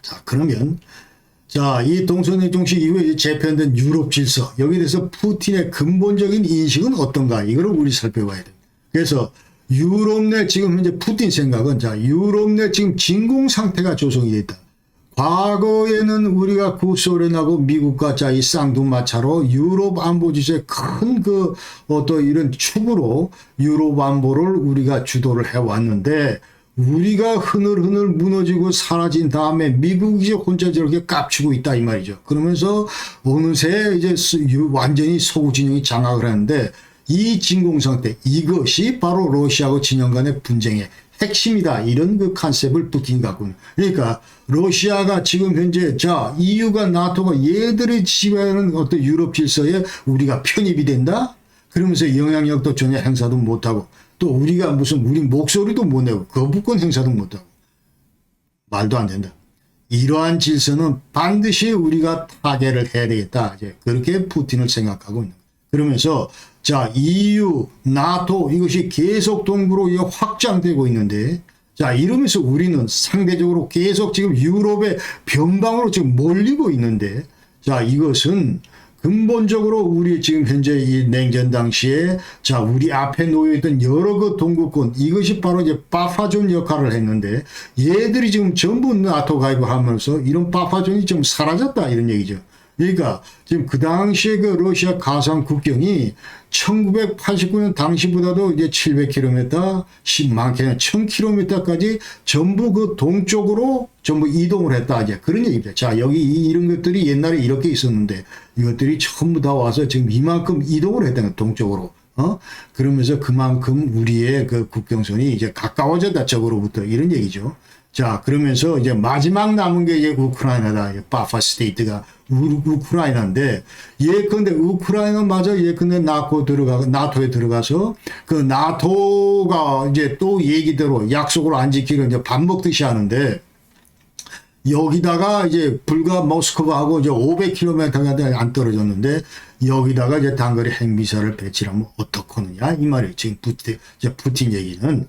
자 그러면 자 이 동서냉 정식 이후에 재편된 유럽 질서 여기에 대해서 푸틴의 근본적인 인식은 어떤가 이거를 우리 살펴봐야 됩니다. 그래서 유럽 내 지금 현재 푸틴 생각은 자 유럽 내 지금 진공 상태가 조성이 됐다. 과거에는 우리가 구소련하고 미국과 자 이 쌍두마차로 유럽 안보 지수의 큰 그 어떤 이런 축으로 유럽 안보를 우리가 주도를 해왔는데 우리가 흐늘흐늘 무너지고 사라진 다음에 미국이 혼자 저렇게 깝치고 있다 이 말이죠. 그러면서 어느새 이제 완전히 서구 진영이 장악을 하는데 이 진공 상태 이것이 바로 러시아하고 진영 간의 분쟁의 핵심이다. 이런 그 컨셉을 푸틴이 갖고 있는. 그러니까 러시아가 지금 현재 자 EU가 나토가 얘들이 지배하는 어떤 유럽 질서에 우리가 편입이 된다. 그러면서 영향력도 전혀 행사도 못하고 또 우리가 무슨 우리 목소리도 못 내고 거부권 행사도 못하고 말도 안 된다. 이러한 질서는 반드시 우리가 타개를 해야 되겠다. 이제 그렇게 푸틴을 생각하고 있는. 그러면서 자 EU, 나토 이것이 계속 동부로 확장되고 있는데 자 이러면서 우리는 상대적으로 계속 지금 유럽의 변방으로 지금 몰리고 있는데 자 이것은 근본적으로 우리 지금 현재 이 냉전 당시에 자 우리 앞에 놓여있던 여러 그 동구권 이것이 바로 이제 버퍼존 역할을 했는데 얘들이 지금 전부 나토 가입을 하면서 이런 버퍼존이 좀 사라졌다 이런 얘기죠. 그러니까 지금 그 당시에 그 러시아 가상 국경이 1989년 당시보다도 이제 700km, 10많게는 1000km까지 전부 그 동쪽으로 전부 이동을 했다. 이제 그런 얘기입니다. 자, 여기 이런 것들이 옛날에 이렇게 있었는데 이것들이 전부 다 와서 지금 이만큼 이동을 했다는 동쪽으로. 그러면서 그만큼 우리의 그 국경선이 이제 가까워졌다. 적으로부터 이런 얘기죠. 자, 그러면서 이제 마지막 남은 게 이제 우크라이나다. 버퍼 스테이트가 우크라이나인데, 예컨대 우크라이나마저 예컨대 나토에 들어가서 그 나토가 이제 또 얘기대로 약속을 안 지키고 이제 밥 먹듯이 하는데, 여기다가 이제 불과 모스크바하고 이제 500km가 안 떨어졌는데, 여기다가 이제 단거리 핵미사를 배치를 하면 어떡하느냐 이 말이에요. 지금 푸틴 얘기는.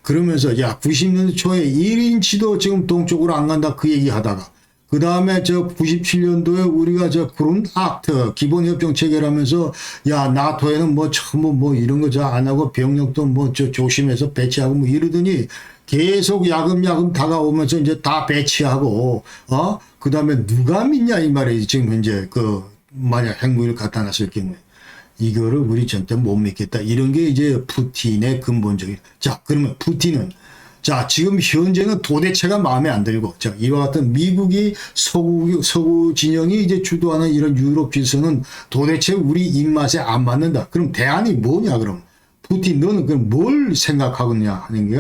그러면서 야 90년대 초에 1인치도 지금 동쪽으로 안 간다 그 얘기 하다가 그 다음에 저 97년도에 우리가 저 그런 악트 기본협정 체결하면서 야 나토에는 뭐 전부 뭐 이런 거 저 안 하고 병력도 뭐 저 조심해서 배치하고 뭐 이러더니 계속 야금야금 다가오면서 이제 다 배치하고 그 다음에 누가 믿냐 이 말이지 지금 현재 그 만약 핵무기를 갖다 놨을 경우에 이거를 우리 절대 못 믿겠다. 이런 게 이제 푸틴의 근본적인. 자, 그러면 푸틴은 자, 지금 현재는 도대체가 마음에 안 들고 자, 이와 같은 미국이 서구 진영이 이제 주도하는 이런 유럽 질서는 도대체 우리 입맛에 안 맞는다. 그럼 대안이 뭐냐, 그럼? 푸틴, 너는 그럼 뭘 생각하고 있냐 하는 게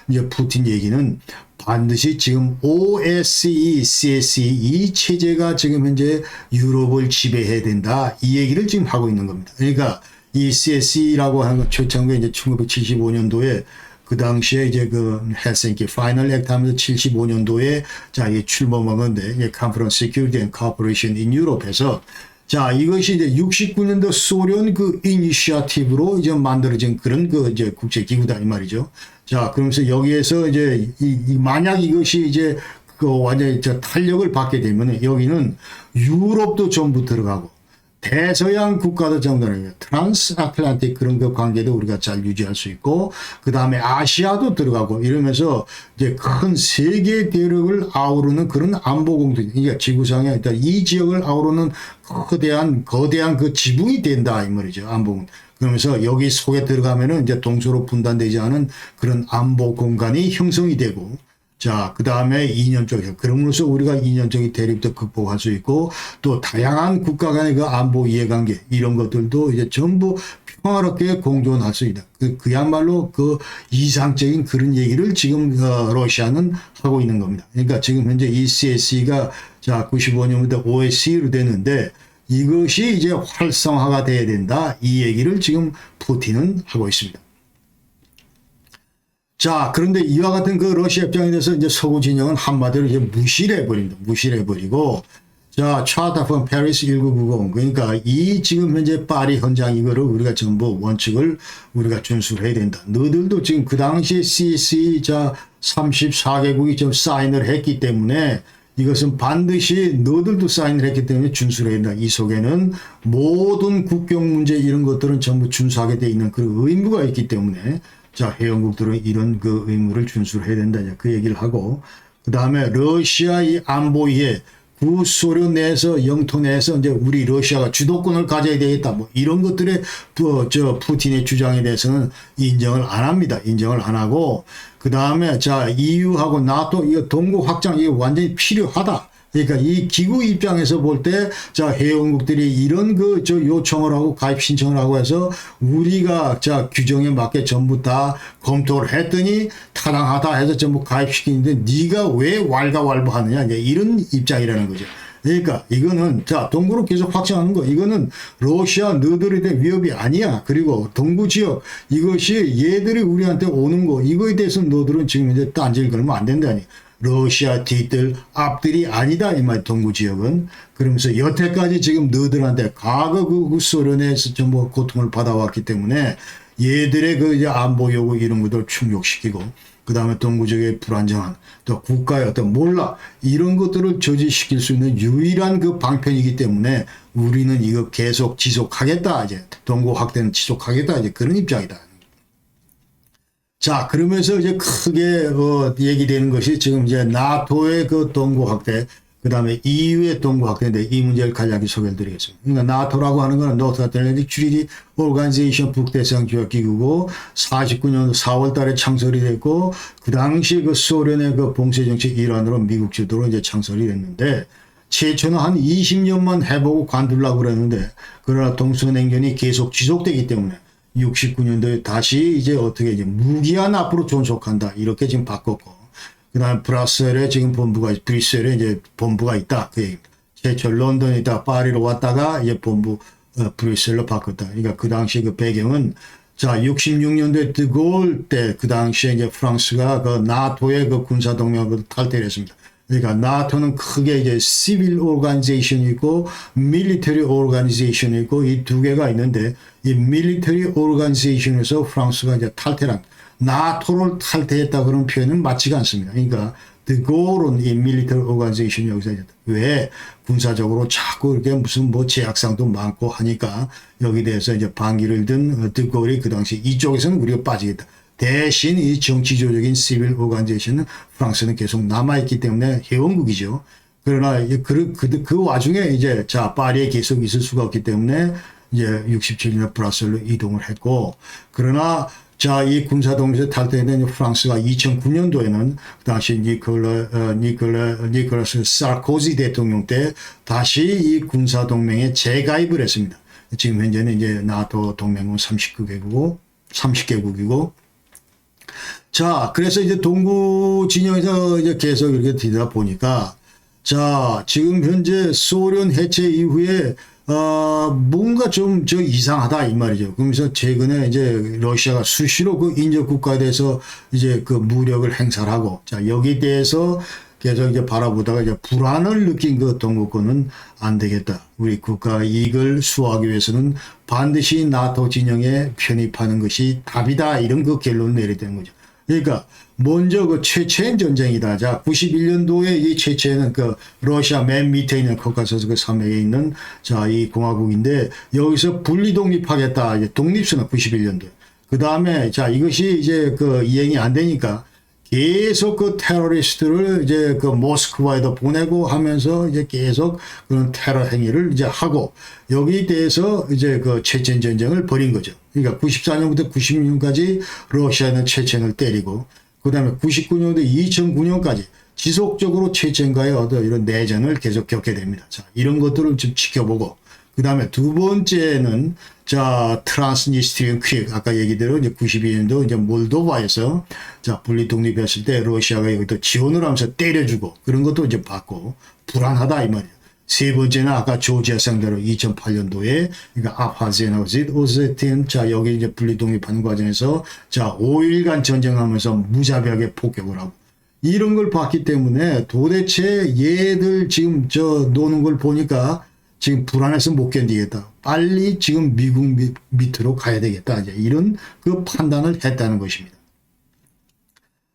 이제 푸틴 얘기는 반드시 지금 OSCE, CSE 이 체제가 지금 현재 유럽을 지배해야 된다. 이 얘기를 지금 하고 있는 겁니다. 그러니까 이 CSE라고 하는 건 최초가 이제 1975년도에 그 당시에 이제 그 헬싱키 파이널 액트 하면서 75년도에 자, 이 출범한 건데, 이 Conference Security and Cooperation in Europe에서 자, 이것이 이제 69년도 소련 그 이니시아티브로 이제 만들어진 그런 그 이제 국제기구다 이 말이죠. 자, 그러면서 여기에서 이제 만약 이것이 이제 그 완전히 저 탄력을 받게 되면 여기는 유럽도 전부 들어가고 대서양 국가도 전부 트란스 아틀란틱 그런 그 관계도 우리가 잘 유지할 수 있고 그 다음에 아시아도 들어가고 이러면서 이제 큰 세계 대륙을 아우르는 그런 안보 공동, 그러니까 지구상에 일단 이 지역을 아우르는 거대한 그 지붕이 된다 이 말이죠. 안보 공동. 그러면서 여기 속에 들어가면은 이제 동서로 분단되지 않은 그런 안보 공간이 형성이 되고 자, 그 다음에 이념적, 그럼으로써 우리가 이념적인 대립도 극복할 수 있고, 또 다양한 국가 간의 그 안보 이해관계, 이런 것들도 이제 전부 평화롭게 공존할 수 있다. 그야말로 그 이상적인 그런 얘기를 지금 러시아는 하고 있는 겁니다. 그러니까 지금 현재 이 CSE가 자, 95년부터 OSCE로 되는데, 이것이 이제 활성화가 돼야 된다. 이 얘기를 지금 푸틴은 하고 있습니다. 자, 그런데 이와 같은 그 러시아 입장에 대해서 이제 서구 진영은 한마디로 이제 무시를 해버립니다. 무시를 해버리고, 자, 차르타 폰 페리스 1990. 그러니까 이 지금 현재 파리 헌장 이거를 우리가 전부 원칙을 우리가 준수를 해야 된다. 너들도 지금 그 당시에 CSE 자 34개국이 좀 사인을 했기 때문에 이것은 반드시 너들도 사인을 했기 때문에 준수를 해야 된다. 이 속에는 모든 국경 문제 이런 것들은 전부 준수하게 돼 있는 그런 의무가 있기 때문에 자, 회원국들은 이런 그 의무를 준수를 해야 된다. 그 얘기를 하고, 그 그 다음에 러시아의 안보위에 구소련 내에서 영토 내에서 이제 우리 러시아가 주도권을 가져야 되겠다. 뭐 이런 것들의 푸틴의 주장에 대해서는 인정을 안 합니다. 인정을 안 하고 그 다음에 자 EU하고 나토 이거 동구 확장 이게 완전히 필요하다. 그러니까 이 기구 입장에서 볼 때 자 회원국들이 이런 요청을 하고 가입 신청을 하고 해서 우리가 자 규정에 맞게 전부 다 검토를 했더니 타당하다 해서 전부 가입시키는데 네가 왜 왈가왈부하느냐 이제 이런 입장이라는 거죠. 그러니까 이거는 자 동구로 계속 확장하는 거 이거는 러시아 너들에 대한 위협이 아니야. 그리고 동구 지역 이것이 얘들이 우리한테 오는 거 이거에 대해서 너들은 지금 이제 딴지를 걸면 안 된다니. 러시아 뒤뜰 앞들이 아니다 이 말 동구 지역은. 그러면서 여태까지 지금 너들한테 과거 그 소련에서 전부 고통을 받아왔기 때문에 얘들의 그 이제 안보 요구 이런 것들을 충족시키고 그 다음에 동구 지역의 불안정한 또 국가의 어떤 몰락 이런 것들을 저지시킬 수 있는 유일한 그 방편이기 때문에 우리는 이거 계속 지속하겠다 이제 동구 확대는 지속하겠다 이제 그런 입장이다. 자, 그러면서 이제 크게 얘기되는 것이 지금 이제 나토의 그 동구 확대, 그 다음에 EU의 동구 확대인데 이 문제를 간략히 소개를 드리겠습니다. 그러니까 나토라고 하는 것은 North Atlantic Treaty Organization 북대서양조약기구고 49년 4월 달에 창설이 됐고 그 당시 그 소련의 그 봉쇄 정책 일환으로 미국 주도로 이제 창설이 됐는데 최초는 한 20년만 해보고 관둘라고 그랬는데 그러나 동서냉전이 계속 지속되기 때문에 69년도에 다시 이제 어떻게 이제 무기한 앞으로 존속한다 이렇게 지금 바꿨고 그다음에 브뤼셀에 지금 브뤼셀에 이제 본부가 있다 그 얘기입니다. 최초 런던에 있다 파리로 왔다가 이제 본부 브뤼셀로 바꿨다. 그러니까 그 당시 그 배경은 자 66년도에 드골 때 그 당시에 이제 프랑스가 그 나토의 그 군사 동맹을 탈퇴를 했습니다. 그러니까 나토는 크게 이제 civil organization이 있고 military organization이 있고 이 두 개가 있는데 이 military organization에서 프랑스가 이제 탈퇴를 합니다. 나토를 탈퇴했다 그런 표현은 맞지가 않습니다. 그러니까 드골은 이 military organization 여기서 왜 군사적으로 자꾸 이렇게 무슨 뭐 제약상도 많고 하니까 여기 대해서 이제 반기를 든 드골이 그 당시 이쪽에서는 우리가 빠지겠다. 대신 이 정치조적인 시빌 오간제이션은 프랑스는 계속 남아있기 때문에 회원국이죠. 그러나 그 와중에 이제 자 파리에 계속 있을 수가 없기 때문에 이제 67년에 브뤼셀로 이동을 했고 그러나 자 이 군사동맹에서 탈퇴된 프랑스가 2009년도에는 그 당시 니콜라스 사르코지 대통령 때 다시 이 군사동맹에 재가입을 했습니다. 지금 현재는 이제 나토 동맹은 30개국이고 자, 그래서 이제 동구 진영에서 이제 계속 이렇게 뒤다 보니까, 자, 지금 현재 소련 해체 이후에, 뭔가 좀 이상하다 이 말이죠. 그러면서 최근에 이제 러시아가 수시로 그 인접국가에 대해서 이제 그 무력을 행사를 하고, 자, 여기에 대해서 계속 이제 바라보다가 이제 불안을 느낀 그 동구권은 안 되겠다. 우리 국가 이익을 수호하기 위해서는 반드시 나토 진영에 편입하는 것이 답이다. 이런 그 결론을 내리게 된 거죠. 그러니까 먼저 그 체첸 전쟁이다. 자, 91년도에 이 체첸은 그 러시아 맨 밑에 있는 코카소스 그 산맥에 있는 자, 이 공화국인데 여기서 분리 독립하겠다. 이제 독립선언 91년도. 그 다음에 자, 이것이 이제 그 이행이 안 되니까 계속 그 테러리스트를 이제 그 모스크바에도 보내고 하면서 이제 계속 그런 테러 행위를 이제 하고 여기에 대해서 이제 그 체첸 전쟁을 벌인 거죠. 그러니까 94년부터 96년까지 러시아는 체첸을 때리고 그 다음에 99년부터 2009년까지 지속적으로 체첸과의 어떤 이런 내전을 계속 겪게 됩니다. 자, 이런 것들을 좀 지켜보고 그 다음에 두 번째는 자, 트란스니스트리안 퀵 아까 얘기대로 이제 92년도 이제 몰도바에서 자, 분리 독립했을 때 러시아가 여기도 지원을 하면서 때려주고 그런 것도 이제 받고 불안하다 이 말이에요. 세 번째는 아까 조지아 상대로 2008년도에 그러니까 아파지나 오세틴 자, 여기 이제 분리 독립하는 과정에서 자, 5일간 전쟁하면서 무자비하게 폭격을 하고 이런 걸 봤기 때문에 도대체 얘들 지금 노는 걸 보니까 지금 불안해서 못 견디겠다. 빨리 지금 미국 밑으로 가야 되겠다. 이제 이런 그 판단을 했다는 것입니다.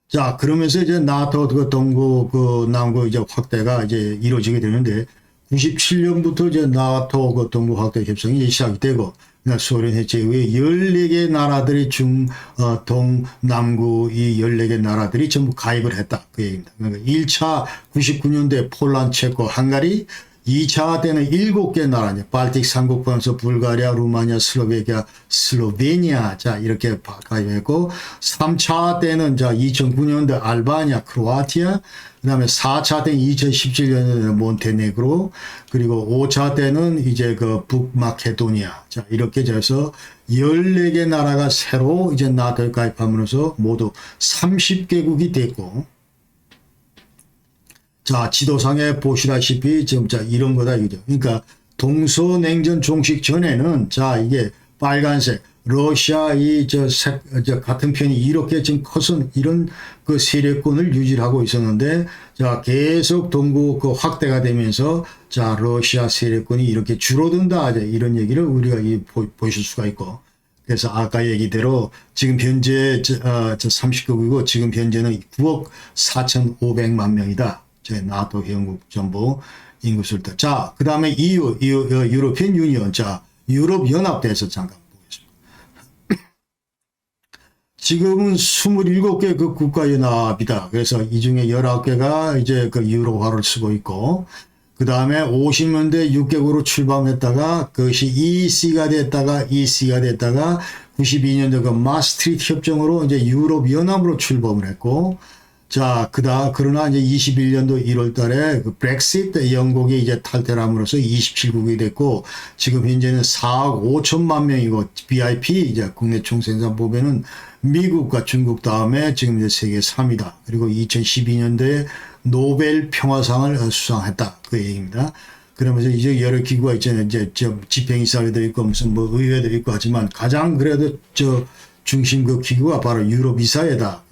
자, 그러면서 이제 나토 그 동구 그 남구 이제 확대가 이제 이루어지게 되는데 97년부터 이제 나토 그 동구 확대 협상이 시작이 되고 소련 해체 이후에 14개 나라들이 동, 남구 이 14개 나라들이 전부 가입을 했다. 그 얘기입니다. 그러니까 1차 99년도에 폴란드, 체코, 헝가리, 2차 때는 7개 나라, 발틱 3국 포함해서 불가리아, 루마니아, 슬로베니아, 슬로베니아, 자, 이렇게 가입했고, 3차 때는 자, 2009년도 알바니아, 크로아티아, 그 다음에 4차 때는 2017년에 몬테네그로, 그리고 5차 때는 이제 그 북마케도니아, 자, 이렇게 해서 14개 나라가 새로 이제 나토에 가입함으로써 모두 30개국이 됐고, 자, 지도상에 보시다시피 지금 자, 이런 거다 이거죠. 그러니까 동서냉전 종식 전에는 자, 이게 빨간색 러시아 저 같은 편이 이렇게 지금 커서 이런 그 세력권을 유지하고 있었는데 자, 계속 동구 그 확대가 되면서 자, 러시아 세력권이 이렇게 줄어든다. 이런 얘기를 우리가 보실 수가 있고. 그래서 아까 얘기대로 지금 현재 저 30개국이고 지금 현재는 9억 4,500만 명이다. 제 나토 회원국 전부 인구수를 더. 자, 그 다음에 EU, 유로피언 유니언. 자, 유럽 연합대에서 잠깐 보겠습니다. 지금은 27개 그 국가연합이다. 그래서 이 중에 19개가 이제 그 유로화를 쓰고 있고, 그 다음에 50년대 6개국으로 출범했다가 그것이 EC가 됐다가 92년도 그 마스트리트 협정으로 이제 유럽 연합으로 출범을 했고, 자, 그러나 이제 21년도 1월 달에 그 브렉시트 영국이 이제 탈퇴를 함으로써 27국이 됐고, 지금 현재는 4억 5천만 명이고, BIP 이제 국내 총생산 보면은 미국과 중국 다음에 지금 이제 세계 3위다. 그리고 2012년도에 노벨 평화상을 수상했다. 그 얘기입니다. 그러면서 이제 여러 기구가 있잖아요. 이제 집행이사회도 있고, 무슨 뭐 의회도 있고 하지만 가장 그래도 중심 그 기구가 바로 유럽 이사회다.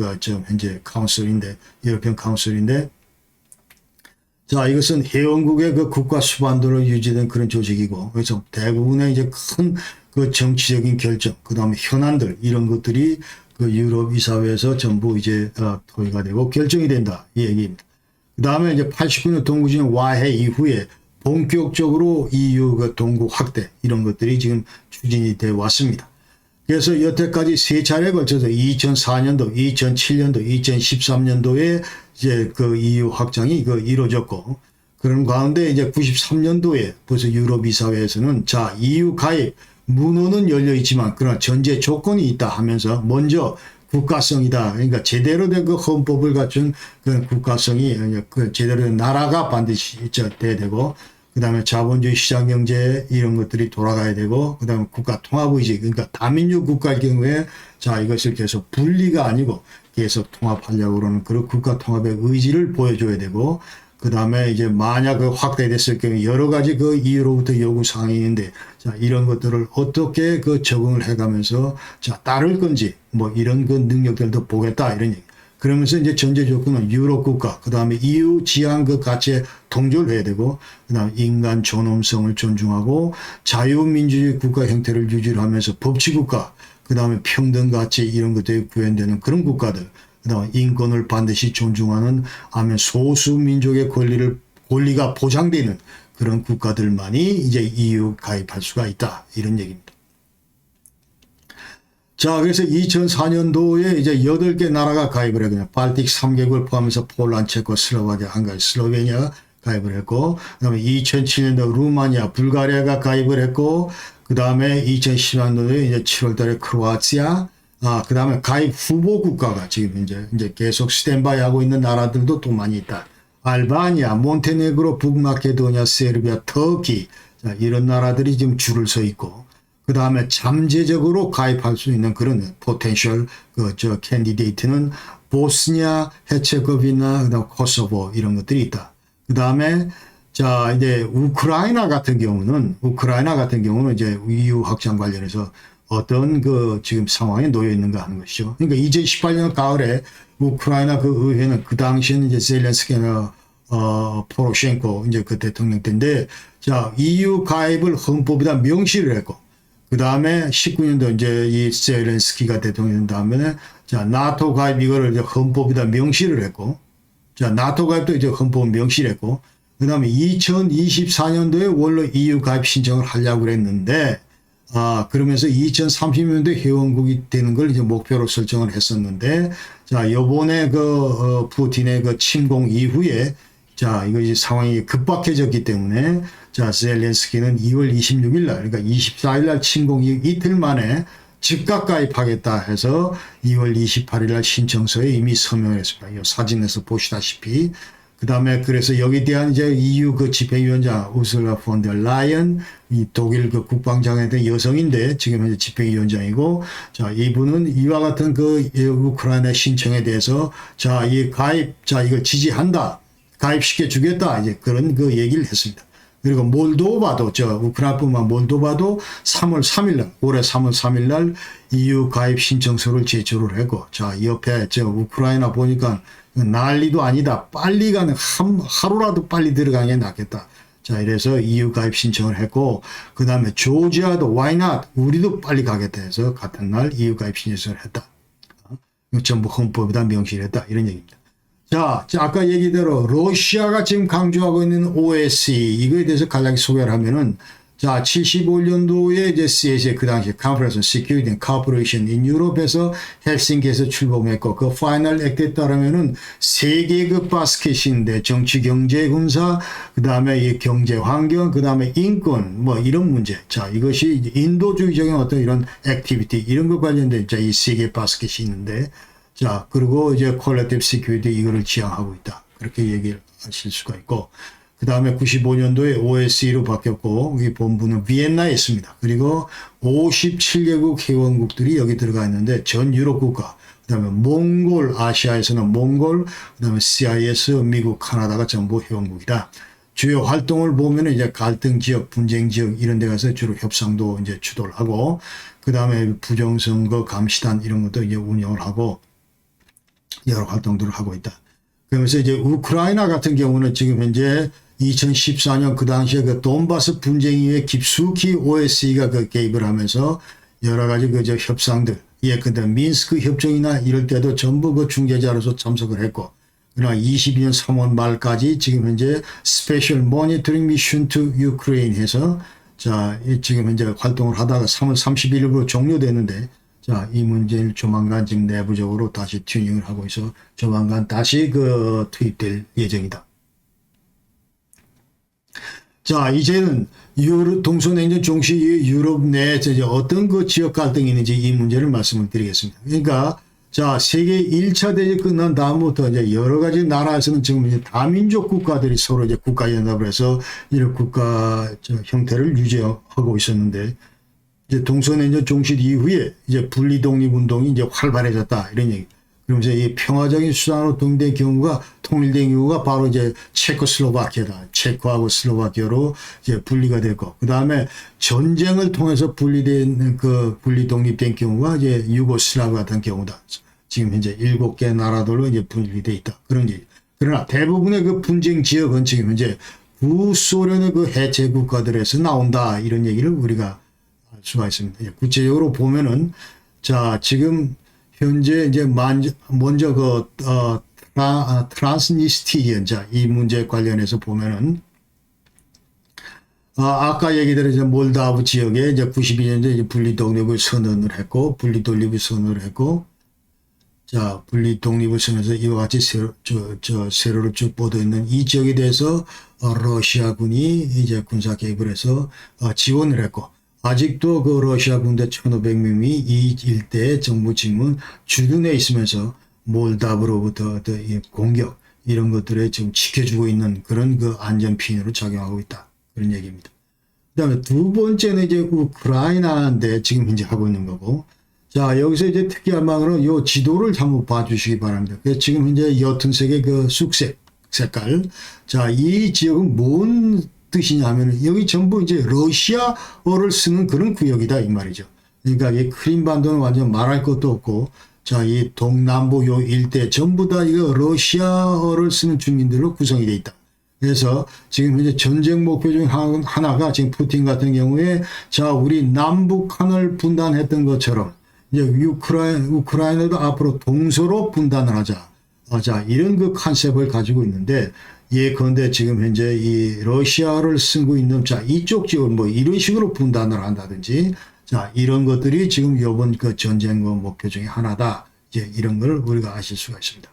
현재 카운슬인데, 유로피언 카운슬인데, 자, 이것은 회원국의 그 국가 수반도로 유지된 그런 조직이고, 그래서 대부분의 이제 큰 그 정치적인 결정, 그 다음에 현안들, 이런 것들이 그 유럽 이사회에서 전부 이제 토의가 되고 결정이 된다. 이 얘기입니다. 그 다음에 이제 89년 동구진 와해 이후에 본격적으로 EU 그 동구 확대, 이런 것들이 지금 추진이 되어 왔습니다. 그래서 여태까지 세 차례에 걸쳐서 2004년도, 2007년도, 2013년도에 이제 그 EU 확장이 이루어졌고, 그런 가운데 이제 93년도에 벌써 유럽 이사회에서는 자, EU 가입 문호는 열려 있지만 그러나 전제 조건이 있다 하면서 먼저 국가성이다. 그러니까 제대로 된 그 헌법을 갖춘 그 국가성이 그 제대로 된 나라가 반드시 돼야 되고, 그 다음에 자본주의 시장경제 이런 것들이 돌아가야 되고, 그 다음에 국가 통합의지, 그러니까 다민족 국가일 경우에 자, 이것을 계속 분리가 아니고 계속 통합하려고 그러는 그런 국가 통합의 의지를 보여줘야 되고, 그 다음에 이제 만약 그 확대됐을 경우에 여러 가지 그 EU로부터 요구 사항이 있는데, 자, 이런 것들을 어떻게 그 적응을 해가면서 자, 따를 건지 뭐 이런 그 능력들도 보겠다. 이런 얘기. 그러면서 이제 전제 조건은 유럽 국가, 그 다음에 EU 지향 그 가치에 동조를 해야 되고, 그 다음에 인간 존엄성을 존중하고 자유민주주의 국가 형태를 유지하면서 법치국가, 그 다음에 평등 가치 이런 것들이 구현되는 그런 국가들, 그 다음에 인권을 반드시 존중하는 하면 소수 민족의 권리가 보장되는 그런 국가들만이 이제 EU 가입할 수가 있다. 이런 얘기입니다. 자, 그래서 2004년도에 이제 8개 나라가 가입을 했거든요. 발틱 3개국을 포함해서 폴란드, 체코, 슬로바키아, 헝가리, 슬로베니아가 가입을 했고, 그 다음에 2007년도 루마니아, 불가리아가 가입을 했고, 그 다음에 2010년도에 이제 7월 달에 크로아티아, 그 다음에 가입 후보 국가가 지금 이제 계속 스탠바이 하고 있는 나라들도 또 많이 있다. 알바니아, 몬테네그로, 북마케도니아, 세르비아, 터키, 자, 이런 나라들이 지금 줄을 서 있고, 그 다음에 잠재적으로 가입할 수 있는 그런 포텐셜 캔디데이트는 보스니아, 헤체고비나, 그다음 코소보 이런 것들이 있다. 그 다음에 자, 이제 우크라이나 같은 경우는 이제 EU 확장 관련해서 어떤 그 지금 상황에 놓여 있는가 하는 것이죠. 그러니까 2018년 가을에 우크라이나 그 의회는 그 당시에는 이제 젤렌스키나 포로셴코 이제 그 대통령 때인데, 자, EU 가입을 헌법에다 명시를 했고, 그 다음에 19년도 이제 이 젤렌스키가 대통령 된 다음에는 자, 나토 가입 이거를 이제 헌법에다 명시를 했고, 자, 나토 가입도 이제 헌법 명시를 했고, 그 다음에 2024년도에 원래 EU 가입 신청을 하려고 그랬는데, 그러면서 2030년대 회원국이 되는 걸 이제 목표로 설정을 했었는데, 자, 요번에 푸틴의 침공 이후에, 자, 이거 이제 상황이 급박해졌기 때문에, 자, 젤렌스키는 2월 26일 날, 그러니까 24일 날 침공 이틀 만에 즉각 가입하겠다 해서 2월 28일 날 신청서에 이미 서명을 했습니다. 이 사진에서 보시다시피. 그 다음에 그래서 여기에 대한 이제 EU 집행위원장 우슬라 폰더 라이언, 이 독일 국방장관에 대한 여성인데 지금 현재 집행위원장이고, 자, 이분은 이와 같은 우크라이나 신청에 대해서 자, 이 가입, 자, 이걸 지지한다. 가입시켜 주겠다. 이제 그런 얘기를 했습니다. 그리고 몰도바도, 우크라이나뿐만 몰도바도 3월 3일 날, 올해 3월 3일 날 EU 가입 신청서를 제출을 했고, 자, 옆에 우크라이나 보니까 난리도 아니다. 빨리 가는, 하루라도 빨리 들어가는 게 낫겠다. 자, 이래서 EU 가입 신청을 했고, 그 다음에 조지아도 why not? 우리도 빨리 가겠다 해서 같은 날 EU 가입 신청을 했다. 전부 헌법에다 명시를 했다. 이런 얘기입니다. 자, 아까 얘기대로 러시아가 지금 강조하고 있는 OSCE 이거에 대해서 간략히 소개를 하면은, 자, 75년도에 이제 CSA 그 당시 Conference on Security and Cooperation in Europe에서 헬싱키에서 출범했고, 그 파이널 액트에 따르면은 세 개의 바스켓인데 정치, 경제, 군사, 그 다음에 이 경제 환경, 그 다음에 인권, 뭐 이런 문제. 자, 이것이 이제 인도주의적인 어떤 이런 액티비티 이런 것 관련된 이 세 개 바스켓이 있는데. 자, 그리고 이제 콜렉티브 시큐리티 이거를 지향하고 있다. 그렇게 얘기를 하실 수가 있고, 그 다음에 95년도에 OSCE로 바뀌었고, 이 본부는 비엔나에 있습니다. 그리고 57개국 회원국들이 여기 들어가 있는데, 전 유럽 국가, 그 다음에 몽골, 아시아에서는 몽골, 그 다음에 CIS, 미국, 카나다가 전부 회원국이다. 주요 활동을 보면 이제 갈등 지역, 분쟁 지역 이런 데 가서 주로 협상도 이제 주도를 하고, 그 다음에 부정선거 감시단 이런 것도 이제 운영을 하고, 여러 활동들을 하고 있다. 그러면서 이제 우크라이나 같은 경우는 지금 현재 2014년 그 당시에 돈바스 분쟁 이후에 깊숙이 OSCE가 개입을 하면서 여러 가지 협상들, 근데 민스크 협정이나 이럴 때도 전부 중재자로서 참석을 했고, 그러나 22년 3월 말까지 지금 현재 스페셜 모니터링 미션 투 유크레인 해서 자, 지금 현재 활동을 하다가 3월 31일부로 종료됐는데, 자, 이 문제를 조만간 지금 내부적으로 다시 튜닝을 하고 있어 조만간 다시 투입될 예정이다. 자, 이제는 동서냉전 종시 유럽 내 어떤 지역 갈등이 있는지 이 문제를 말씀을 드리겠습니다. 그러니까, 자, 세계 1차 대전 끝난 다음부터 이제 여러 가지 나라에서는 지금 이제 다민족 국가들이 서로 이제 국가연합을 해서 이런 국가 형태를 유지하고 있었는데, 이제 동서냉전 종식 이후에 이제 분리독립운동이 이제 활발해졌다. 이런 얘기. 그러면서 이 평화적인 수단으로 통일된 경우가 바로 이제 체코슬로바키아다. 체코하고 슬로바키아로 이제 분리가 됐고, 그 다음에 전쟁을 통해서 분리 독립된 경우가 이제 유고슬라브 같은 경우다. 지금 현재 7개 나라들로 이제 분리돼 있다. 그런 얘기. 그러나 대부분의 분쟁 지역은 지금 현재 구소련의 해체 국가들에서 나온다. 이런 얘기를 우리가 알 수가 있습니다. 구체적으로 보면은, 자, 지금 현재 이제 먼저 트란스니스트리아, 자, 이 문제 관련해서 보면은, 아까 얘기대로 이제 몰다브 지역에 이제 92년도에 이제 분리독립을 선언을 했고, 자, 분리독립을 선언해서 이와 같이 세로로 쭉 뻗어 있는 이 지역에 대해서 러시아군이 이제 군사 개입을 해서 지원을 했고, 아직도 러시아 군대 1,500명이 이 일대의 정부 직무 주둔해 있으면서 몰다브로부터 공격 이런 것들에 지금 지켜주고 있는 그런 안전 피인으로 작용하고 있다. 그런 얘기입니다. 그 다음에 두 번째는 이제 우크라이나인데 지금 현재 하고 있는 거고, 자, 여기서 이제 특이한 방으로 요 지도를 한번 봐주시기 바랍니다. 지금 현재 옅은색의 쑥색 색깔. 자, 이 지역은 뭔 뜻이냐면 여기 전부 이제 러시아어를 쓰는 그런 구역이다 이 말이죠. 그러니까 이 크림반도는 완전 말할 것도 없고, 자, 이 동남부 요 일대 전부 다 이거 러시아어를 쓰는 주민들로 구성이 돼 있다. 그래서 지금 현재 전쟁 목표 중 하나가 지금 푸틴 같은 경우에, 자, 우리 남북한을 분단했던 것처럼 이제 우크라이나도 앞으로 동서로 분단을 하자. 자, 이런 컨셉을 가지고 있는데, 예컨대 지금 현재 이 러시아를 쓰고 있는, 자, 이쪽 지역을 뭐 이런 식으로 분단을 한다든지, 자, 이런 것들이 지금 이번 그 전쟁 목표 중에 하나다. 이제 이런 걸 우리가 아실 수가 있습니다.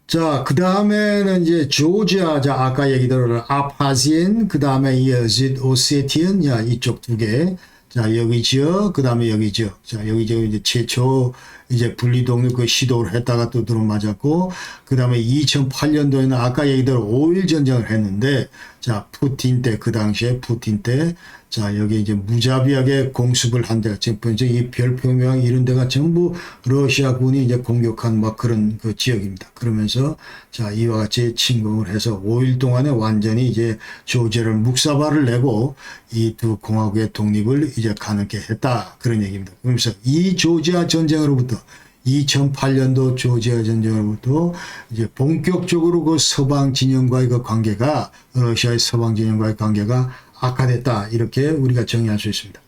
자, 그 다음에는 이제 조지아, 자, 아까 얘기대로 아파지엔, 그 다음에 여짓, 오세티언, 야, 이쪽 두 개. 자, 여기 지역, 그 다음에 여기 지역. 자, 여기 지역 이제 최초 이제 분리독립 그 시도를 했다가 또 들어맞았고, 그 다음에 2008년도에는 아까 얘기대로 5.1 전쟁을 했는데, 자, 푸틴 때, 그 당시에 푸틴 때, 자, 여기 이제 무자비하게 공습을 한 데가, 지금 이 별표명 이런 데가 전부 러시아군이 이제 공격한 막 그런 그 지역입니다. 그러면서, 자, 이와 같이 침공을 해서 5일 동안에 완전히 이제 조지아를 묵사발을 내고 이 두 공화국의 독립을 이제 가능케 했다. 그런 얘기입니다. 그러면서 이 조지아 전쟁으로부터 2008년도 조지아 전쟁으로부터 이제 본격적으로 그 서방 진영과의 그 관계가, 러시아의 서방 진영과의 관계가 악화됐다. 이렇게 우리가 정의할 수 있습니다.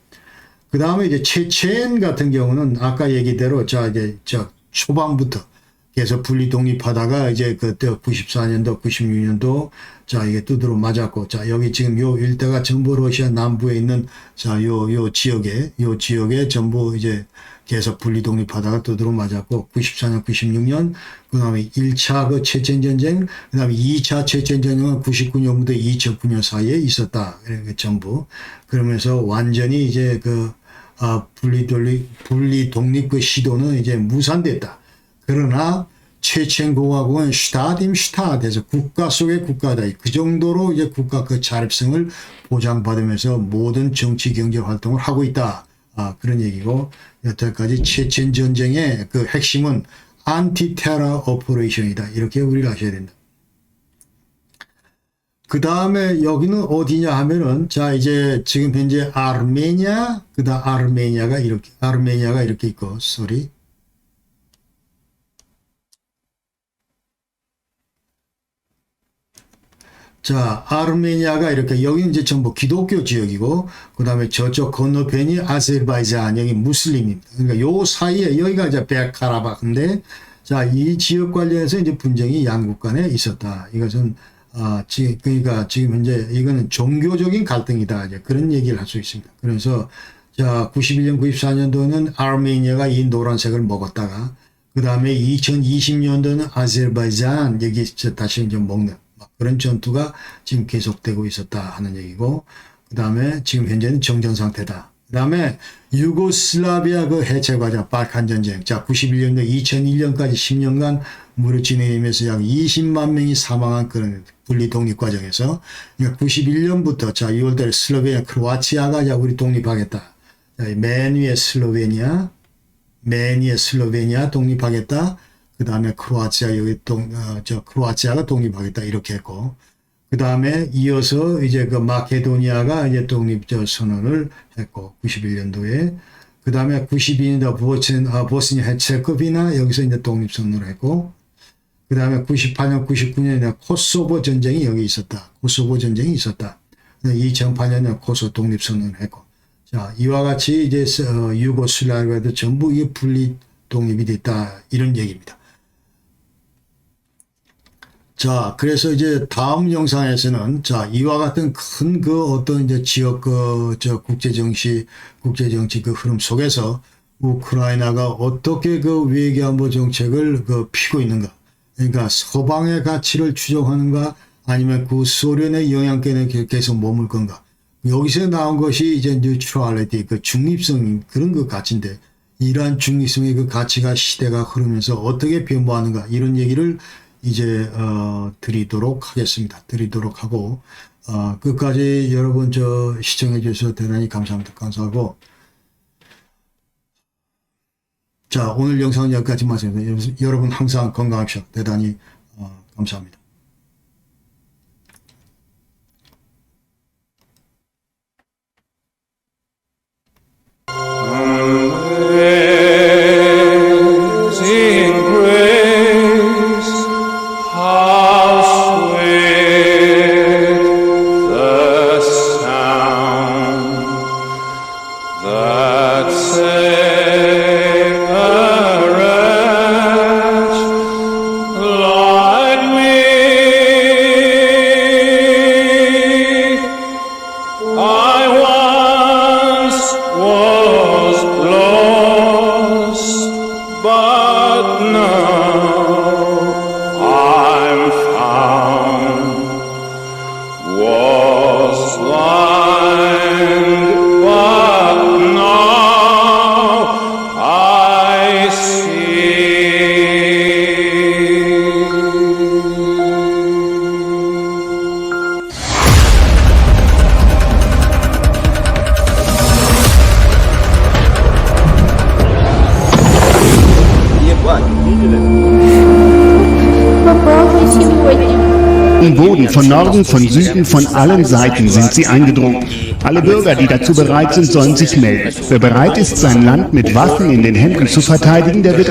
그 다음에 이제 체첸 같은 경우는 아까 얘기대로 자, 이제 초반부터 계속 분리 독립하다가 이제 그때 94년도, 96년도 자, 이게 두드러 맞았고, 자, 여기 지금 요 일대가 전부 러시아 남부에 있는 자, 요 지역에 전부 이제 계속 분리 독립하다가 두드러 맞았고, 94년, 96년, 그 다음에 1차 그 체첸 전쟁, 그 다음에 2차 체첸 전쟁은 99년부터 2009년 사이에 있었다. 이렇게 전부. 그러면서 완전히 이제 분리 독립 그 시도는 이제 무산됐다. 그러나 체첸 공화국은 슈타트에서 국가 속의 국가다. 그 정도로 이제 국가 그 자립성을 보장받으면서 모든 정치 경제 활동을 하고 있다. 그런 얘기고, 여태까지 체첸 전쟁의 그 핵심은 안티테러 오퍼레이션이다. 이렇게 우리가 아셔야 된다. 그 다음에 여기는 어디냐 하면은, 자, 이제 지금 현재 아르메니아, 아르메니아가 이렇게 있고, 자, 아르메니아가 이렇게, 여기는 이제 전부 기독교 지역이고, 그 다음에 저쪽 건너편이 아제르바이잔, 여기 무슬림입니다. 그러니까 요 사이에, 여기가 이제 베카라바크인데, 자, 이 지역 관련해서 이제 분쟁이 양국 간에 있었다. 이것은, 그러니까 지금 현재 이거는 종교적인 갈등이다. 이제 그런 얘기를 할 수 있습니다. 그래서, 자, 91년, 94년도는 아르메니아가 이 노란색을 먹었다가, 그 다음에 2020년도는 아제르바이잔, 여기 다시 이제 먹는, 그런 전투가 지금 계속되고 있었다 하는 얘기고, 그 다음에 지금 현재는 정전 상태다. 그 다음에 유고슬라비아 그 해체 과정, 발칸 전쟁. 자, 91년도 2001년까지 10년간 무료 진행하면서 약 20만 명이 사망한 그런 분리 독립 과정에서, 그러니까 91년부터 자, 6월달에 슬로베니아, 크로아티아가 자, 우리 독립하겠다. 자, 맨 위에 슬로베니아 독립하겠다. 그 다음에 크로아티아, 크로아티아가 독립하겠다. 이렇게 했고. 그 다음에 이어서 이제 그 마케도니아가 이제 독립 선언을 했고, 91년도에. 그 다음에 92년도 보스니아 헤르체고비나 여기서 이제 독립 선언을 했고, 그 다음에 98년, 99년에 코소보 전쟁이 여기 있었다. 2008년에 코소보 독립 선언을 했고. 자, 이와 같이 이제 유고슬라비아도 전부 이 분리 독립이 됐다. 이런 얘기입니다. 자, 그래서 이제 다음 영상에서는 자, 이와 같은 큰 그 어떤 이제 지역 국제정치 그 흐름 속에서 우크라이나가 어떻게 그 외교안보 정책을 피고 있는가. 그러니까 서방의 가치를 추종하는가 아니면 그 소련의 영향권에 계속 머물 건가. 여기서 나온 것이 이제 뉴트럴리티, 그 중립성 그런 그 가치인데 이러한 중립성의 그 가치가 시대가 흐르면서 어떻게 변모하는가 이런 얘기를 이제 드리도록 하겠습니다. 드리도록 하고 끝까지 여러분 시청해 주셔서 대단히 감사합니다. 감사하고 자, 오늘 영상은 여기까지 마칩니다. 여러분 항상 건강하십시오. 대단히 감사합니다. Lord, we von Norden, von Süden, von allen Seiten sind sie eingedrungen. Alle Bürger, die dazu bereit sind, sollen sich melden. Wer bereit ist, sein Land mit Waffen in den Händen zu verteidigen, der wird